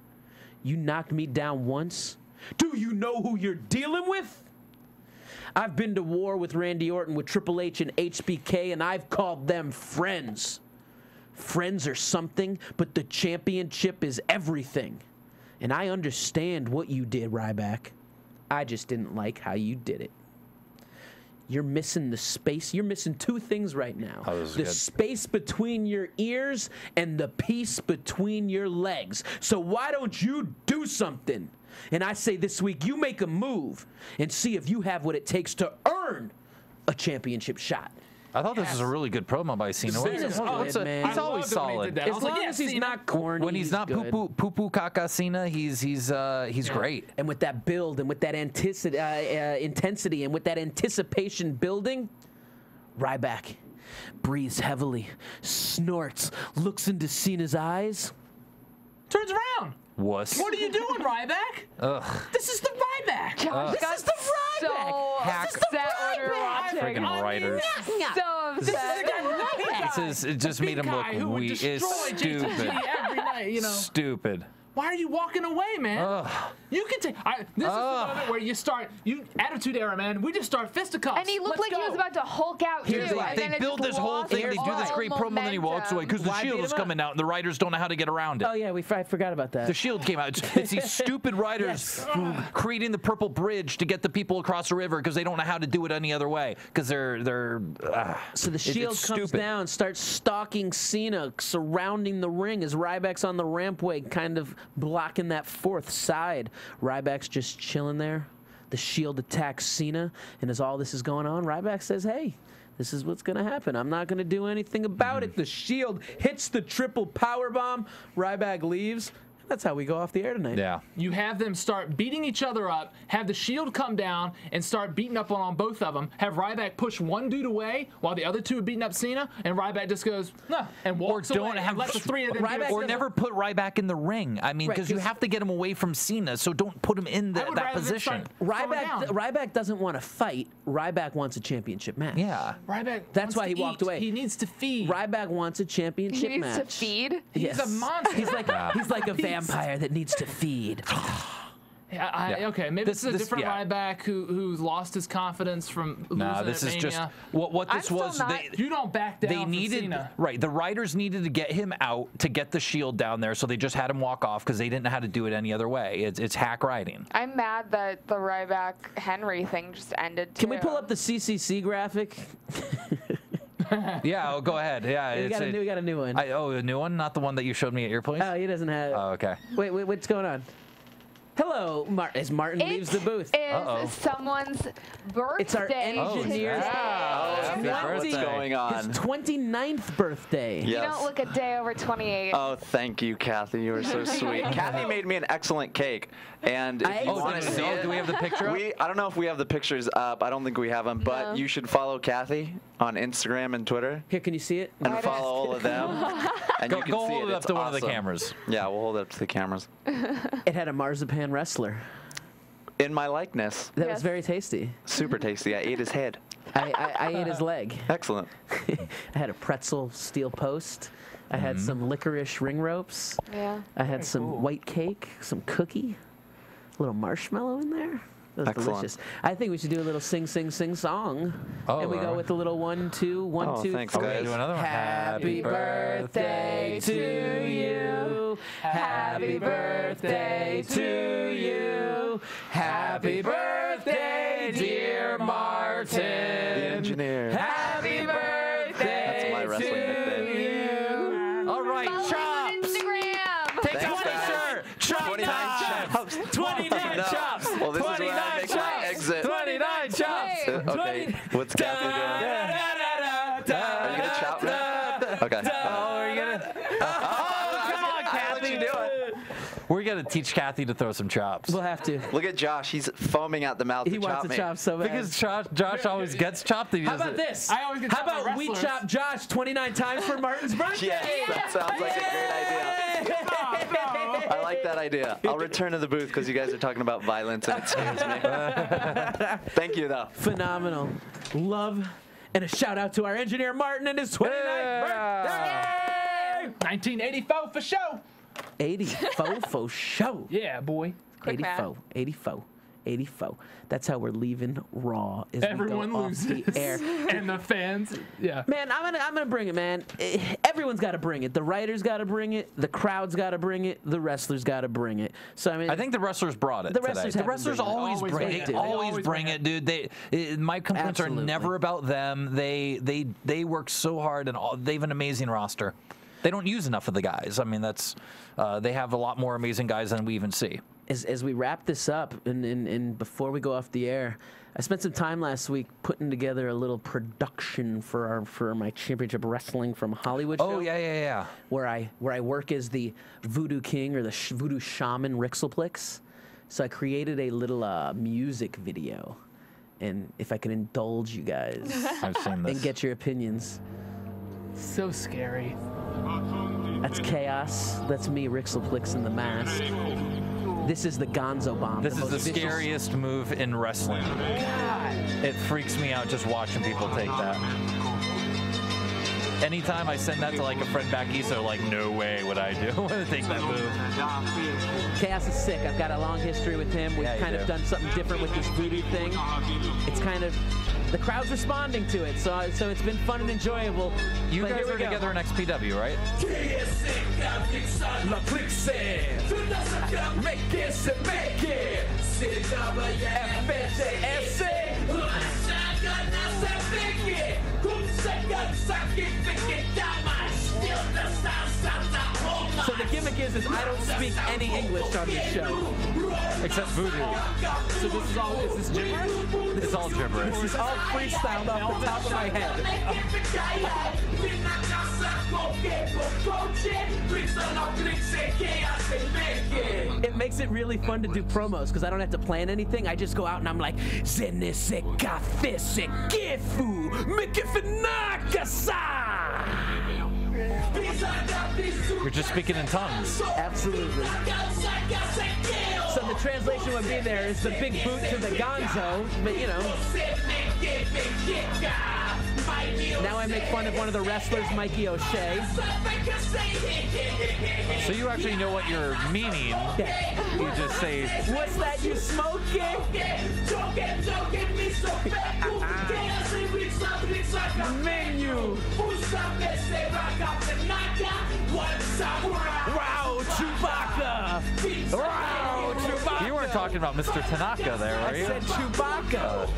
You knocked me down once. Do you know who you're dealing with? I've been to war with Randy Orton, with Triple H and HBK, and I've called them friends. Friends are something, but the championship is everything. And I understand what you did, Ryback. I just didn't like how you did it. You're missing the space. You're missing 2 things right now. The space between your ears and the piece between your legs. So why don't you do something? And I say this week, you make a move and see if you have what it takes to earn a championship shot." I thought this was a really good promo by Cena. He's always solid. As long as he's not corny. When he's not poo poo caca Cena, he's great. And with that build and with that intensity and with that anticipation building, Ryback breathes heavily, snorts, looks into Cena's eyes, turns around. Wuss. What are you doing, Ryback? Ugh. This is the Ryback. This is the Ryback. This is the Ryback. Friggin' writers. So upset. It just made him look weak. It's stupid. Every night, Stupid. Why are you walking away, man? You can take. This is the moment where you start. Attitude Era, man. We just start fisticuffs. And he looked like he was about to Hulk out too. They build this whole thing. They do this great promo, and then he walks away because the Shield is coming out, and the writers don't know how to get around it. Oh yeah, I forgot about that. The Shield came out. It's these stupid writers creating the purple bridge to get the people across the river because they don't know how to do it any other way because they're. So the Shield comes down, starts stalking Cena, surrounding the ring as Ryback's on the rampway, kind of blocking that 4th side. Ryback's just chilling there. The Shield attacks Cena, and as all this is going on, Ryback says, "Hey, this is what's going to happen. I'm not going to do anything about it." The Shield hits the triple powerbomb. Ryback leaves. That's how we go off the air tonight. Yeah. You have them start beating each other up, have the Shield come down and start beating up on both of them, have Ryback push one dude away while the other 2 are beating up Cena, and Ryback just goes, "No," and walks away. And let the 3 of them or never put Ryback in the ring. I mean, because you have to get him away from Cena, so don't put him in that position. Ryback doesn't want to fight. Ryback wants a championship match. Yeah. Ryback. That's why he walked away. He needs to feed. Ryback wants a championship match. He needs to feed? He's a monster. He's like a vampire that needs to feed. Okay, maybe this is a different Ryback who's lost his confidence from losing at this is Mania. just what this was. You don't back down. They needed Cena. Right. The writers needed to get him out to get the Shield down there, so they just had him walk off because they didn't know how to do it any other way. It's hack writing. I'm mad that the Ryback Henry thing just ended. Can we pull up the CCC graphic? Yeah, go ahead. Yeah, we got a new one. A new one, not the one that you showed me at your place. Oh, he doesn't have. Oh, okay. Wait, what's going on? Hello, as Martin leaves the booth. It is someone's birthday. It's our engineer's What's going on? His 29th birthday. Yes. You don't look a day over 28. Oh, thank you, Cathy. You were so sweet. Cathy made me an excellent cake. And if you want to see it, do we have the picture up? I don't know if we have the pictures up. I don't think we have them. But you should follow Cathy on Instagram and Twitter. Here, can you see it? And follow all of them. And you can go see hold it up to one of the cameras. Yeah, we'll hold it up to the cameras. It had a marzipan wrestler. In my likeness. That was very tasty. Super tasty. I ate his head. I ate his leg. Excellent. I had a pretzel steel post. I had some licorice ring ropes. Yeah. I had some white cake, some cookie, a little marshmallow in there. That was delicious. I think we should do a little sing song. And we go with a little 1, 2, 1, 2, thanks, 3. guys. Do another one. Happy birthday to you. Happy birthday to you. Happy birthday, dear Martin. The engineer. Happy birthday That's my wrestling nickname. you. All right, Follow Chops. on Instagram. Take Thanks, a guys. picture. 29 chops. 29 No. chops. Well, this is where I make my exit. 29 chops. Okay, what's Cathy doing? Are you going to chop me? Okay. Oh, are you gonna? Oh, come on, I'll let you do it. We're gonna teach Cathy to throw some chops. We'll have to. Look at Josh. He's foaming at the mouth He to wants chop to me. chop so bad. Because Josh always gets chopped. How about this? I always get How chopped by about we wrestlers. chop Josh 29 times for Martin's birthday? Yes, that sounds like a great idea. I like that idea. I'll return to the booth because you guys are talking about violence and it scares me. Thank you, though. Phenomenal. Love and a shout out to our engineer Martin and his 29th birthday. 1984 for show. 84 for show. Yeah, boy. Quick math. 84. That's how we're leaving Raw. Is Everyone we go loses. off the air. And the fans, yeah. Man, I'm gonna bring it, man. Everyone's got to bring it. The writers got to bring it. The crowd's got to bring it. The wrestlers got to bring it. So I mean, I think the wrestlers brought it The today. wrestlers The have to wrestlers bring it. always Always bring bring it. it. Always bring it, dude. My complaints are Absolutely. never about them. They work so hard, and they have an amazing roster. They don't use enough of the guys. I mean, that's they have a lot more amazing guys than we even see. as we wrap this up and before we go off the air, I spent some time last week putting together a little production for my Championship Wrestling from Hollywood show. Oh yeah. Where I work as the Voodoo King or the Voodoo Shaman Rixelplix. So I created a little music video, and if I can indulge you guys I've seen this. and get your opinions. So scary. That's Chaos. That's me, Rixelplix in the mask. This is the Gonzo Bomb. This is the most vicious- scariest move in wrestling. It freaks me out just watching people take that. Anytime I send that to like a friend back east, they're like, no way would I do take that move. Chaos is sick. I've got a long history with him. We've kind of done something different with this voodoo thing. It's kind of, the crowd's responding to it, so it's been fun and enjoyable. You But guys here we are go. together in XPW, right? So the gimmick is I don't speak any English on this show. Except voodoo. So this is all, is this gibberish? It's all gibberish. This is all freestyled off the top of my head. It makes it really fun to do promos because I don't have to plan anything. I just go out and I'm like, Zenese Kafese Gifu Mikifinakasa. You're just speaking in tongues. Absolutely. So the translation would be there is the big boot to the gonzo, but you know. Now I make fun of one of the wrestlers, Mikey O'Shea. So you actually know what you're meaning. Yeah. You just say, What's that you smoking? Menu. Wow, Chewbacca. Wow, Chewbacca. you weren't talking about Mr. Tanaka there, were I you? said Chewbacca.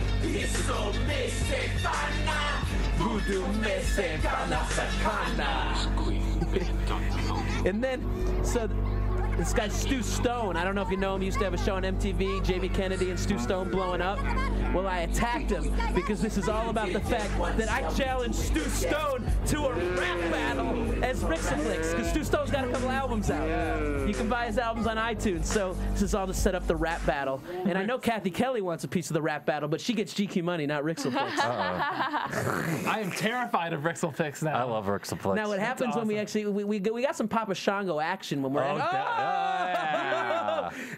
Voodoo Mese Kana Sakana. And then, so This guy's Stu Stone. I don't know if you know him. He used to have a show on MTV, Jamie Kennedy and Stu Stone blowing up. Well, I attacked him because this is all about the fact that I challenged Stu Stone to a rap battle as Rixaflix, because Stu Stone's got a couple albums out. You can buy his albums on iTunes. So this is all to set up the rap battle. And I know Cathy Kelley wants a piece of the rap battle, but she gets GQ money, not Rixaflix. I am terrified of Rixaflix now. I love Rixaflix. Now what happens when we actually we got some Papa Shango action when we're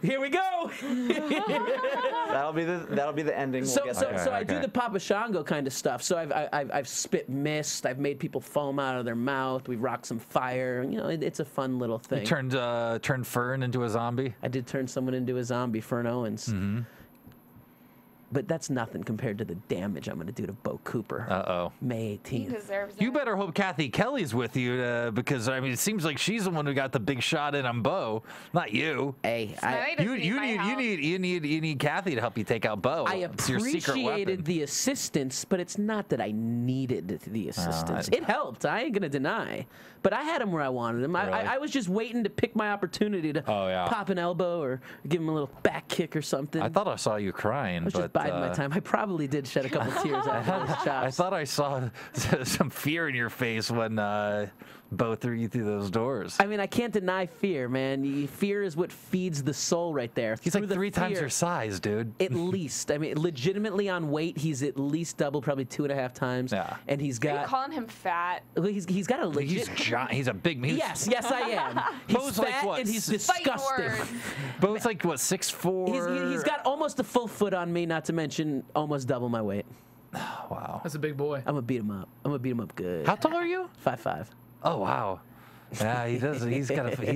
here we go. That'll be the ending. So I do the Papa Shango kind of stuff. So I've spit mist. I've made people foam out of their mouth. We've rocked some fire. You know, it's a fun little thing. You turned Fern into a zombie. I did turn someone into a zombie, Fern Owens. Mm-hmm. But that's nothing compared to the damage I'm going to do to Bo Cooper. Uh-oh. May 18th. He deserves it. You better hope Cathy Kelley's with you because, I mean, it seems like she's the one who got the big shot in on Bo, not you. Hey, you need Cathy to help you take out Bo. I It's your secret weapon. appreciated the assistance, but it's not that I needed the assistance. It helped. I ain't going to deny. But I had him where I wanted him. Really? I was just waiting to pick my opportunity to pop an elbow or give him a little back kick or something. I thought I saw you crying. I was just biding my time. I probably did shed a couple tears after those chops. I thought I saw some fear in your face when Bo threw you through those doors. I mean, I can't deny fear, man. Fear is what feeds the soul right there. He's like 3 times your size, dude. At least. I mean, legitimately on weight, he's at least double, probably 2.5 times. Yeah. And he's got... Are you calling him fat? He's got a legit... He's a big... Yes, I am. He's Bo's fat like what? and he's disgusting. Bo's like, what, 6'4"? He's got almost a full foot on me, not to mention almost double my weight. Wow. That's a big boy. I'm going to beat him up. I'm going to beat him up good. How tall are you? 5'5". Oh, wow. Yeah, he does. He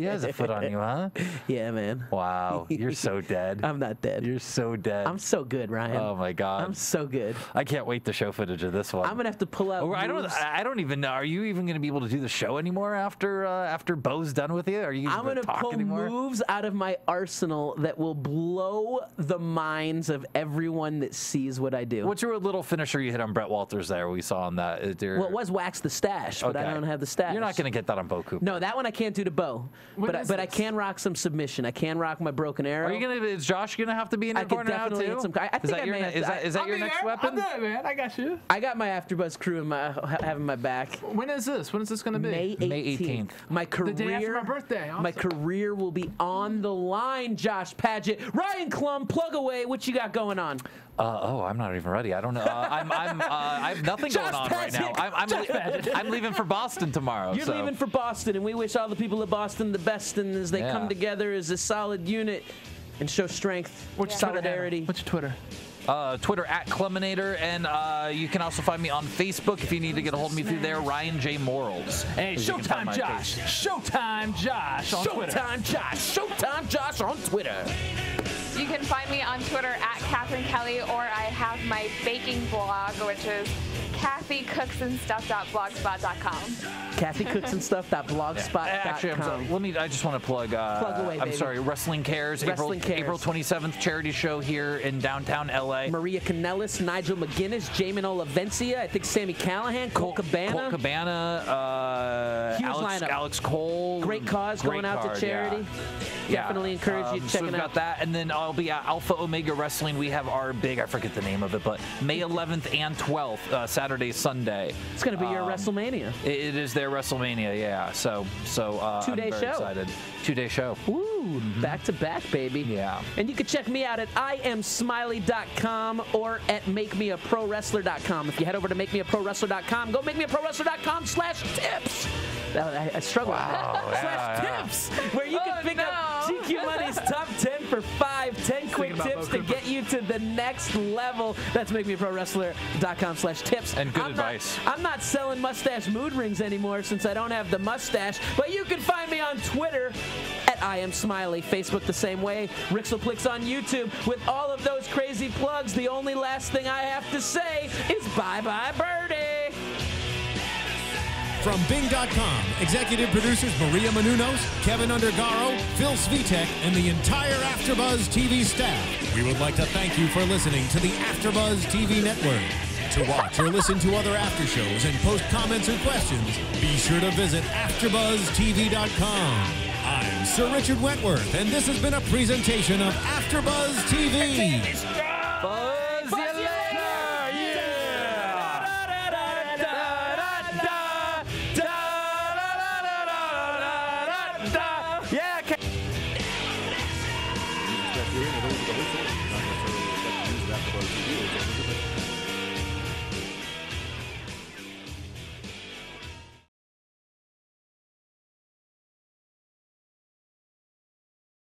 has a foot on you, huh? Yeah, man. Wow, you're so dead. I'm not dead. You're so dead. I'm so good, Ryan. Oh my God. I'm so good. I can't wait to show footage of this one. I'm gonna have to pull out. I don't even know. Are you even gonna be able to do the show anymore after Bo's done with you? Are you? I'm gonna talk pull anymore? moves out of my arsenal that will blow the minds of everyone that sees what I do. What's your little finisher you hit on Brett Walters there? We saw on that. Well, it was wax the stash, but I don't have the stash. You're not gonna get that on Bo Cooper. No, that one I can't do to Bo. But I can rock some submission. I can rock my broken arrow. Are you gonna? Is Josh gonna have to be in your corner now too? Hit some, I think is that your next weapon? I'm there, man. I got you. I got my AfterBuzz crew having my back. When is this? When is this gonna be? May 18th. My career. The day after my birthday. Awesome. My career will be on the line. Josh Padgett, Ryan Clum, plug away. What you got going on? I'm not even ready. I don't know. I have nothing going on right now. I'm leaving for Boston tomorrow. You're leaving for Boston, and we wish all the people of Boston the best, and as they come together as a solid unit and show strength, solidarity. What's your Twitter? Twitter @Cluminator, and you can also find me on Facebook if you need to get a hold of me through there. Ryan J. Morals. Hey, Showtime Josh. Showtime Josh on Twitter. Showtime Josh. Showtime Josh on Twitter. You can find me on Twitter @Catherine Kelley, or I have my baking blog, which is cathycooksandstuff.blogspot.com. cathycooksandstuff.blogspot.com. Actually, I just want to plug. Away, I'm sorry, Wrestling Cares. April 27th charity show here in downtown LA. Maria Kanellis, Nigel McGuinness, Jamin Olavencia, I think Sammy Callahan, Cole Cabana. Alex Cole. Great cause going out to charity. Yeah. Definitely encourage you to check so it we've out. got that, and then I'll be at Alpha Omega Wrestling. We have our big, I forget the name of it, but May 11th and 12th, Saturday, Sunday. It's going to be your WrestleMania. It is their WrestleMania, yeah. So 2-day I'm very show. excited. 2-day show. Ooh, back to back, baby. Yeah. And you can check me out at IamSmiley.com or at MakeMeAProWrestler.com. If you head over to MakeMeAProWrestler.com, go MakeMeAProWrestler.com/tips. I struggle with that. /tips, where you can pick up GQ Money's top 10 for 10 quick tips to get you to the next level. That's MakeMeAProWrestler.com/tips. And good advice. I'm not selling mustache mood rings anymore since I don't have the mustache, but you can find me on Twitter at IamSmiley, Facebook the same way, Rixelplix on YouTube. With all of those crazy plugs, the only last thing I have to say is bye-bye birdie. From Bing.com, executive producers Maria Menounos, Kevin Undergaro, Phil Svitek, and the entire AfterBuzz TV staff, we would like to thank you for listening to the AfterBuzz TV network. To watch or listen to other after shows and post comments or questions, be sure to visit AfterBuzzTV.com. I'm Sir Richard Wentworth, and this has been a presentation of AfterBuzz TV. Buzz you later! Yeah!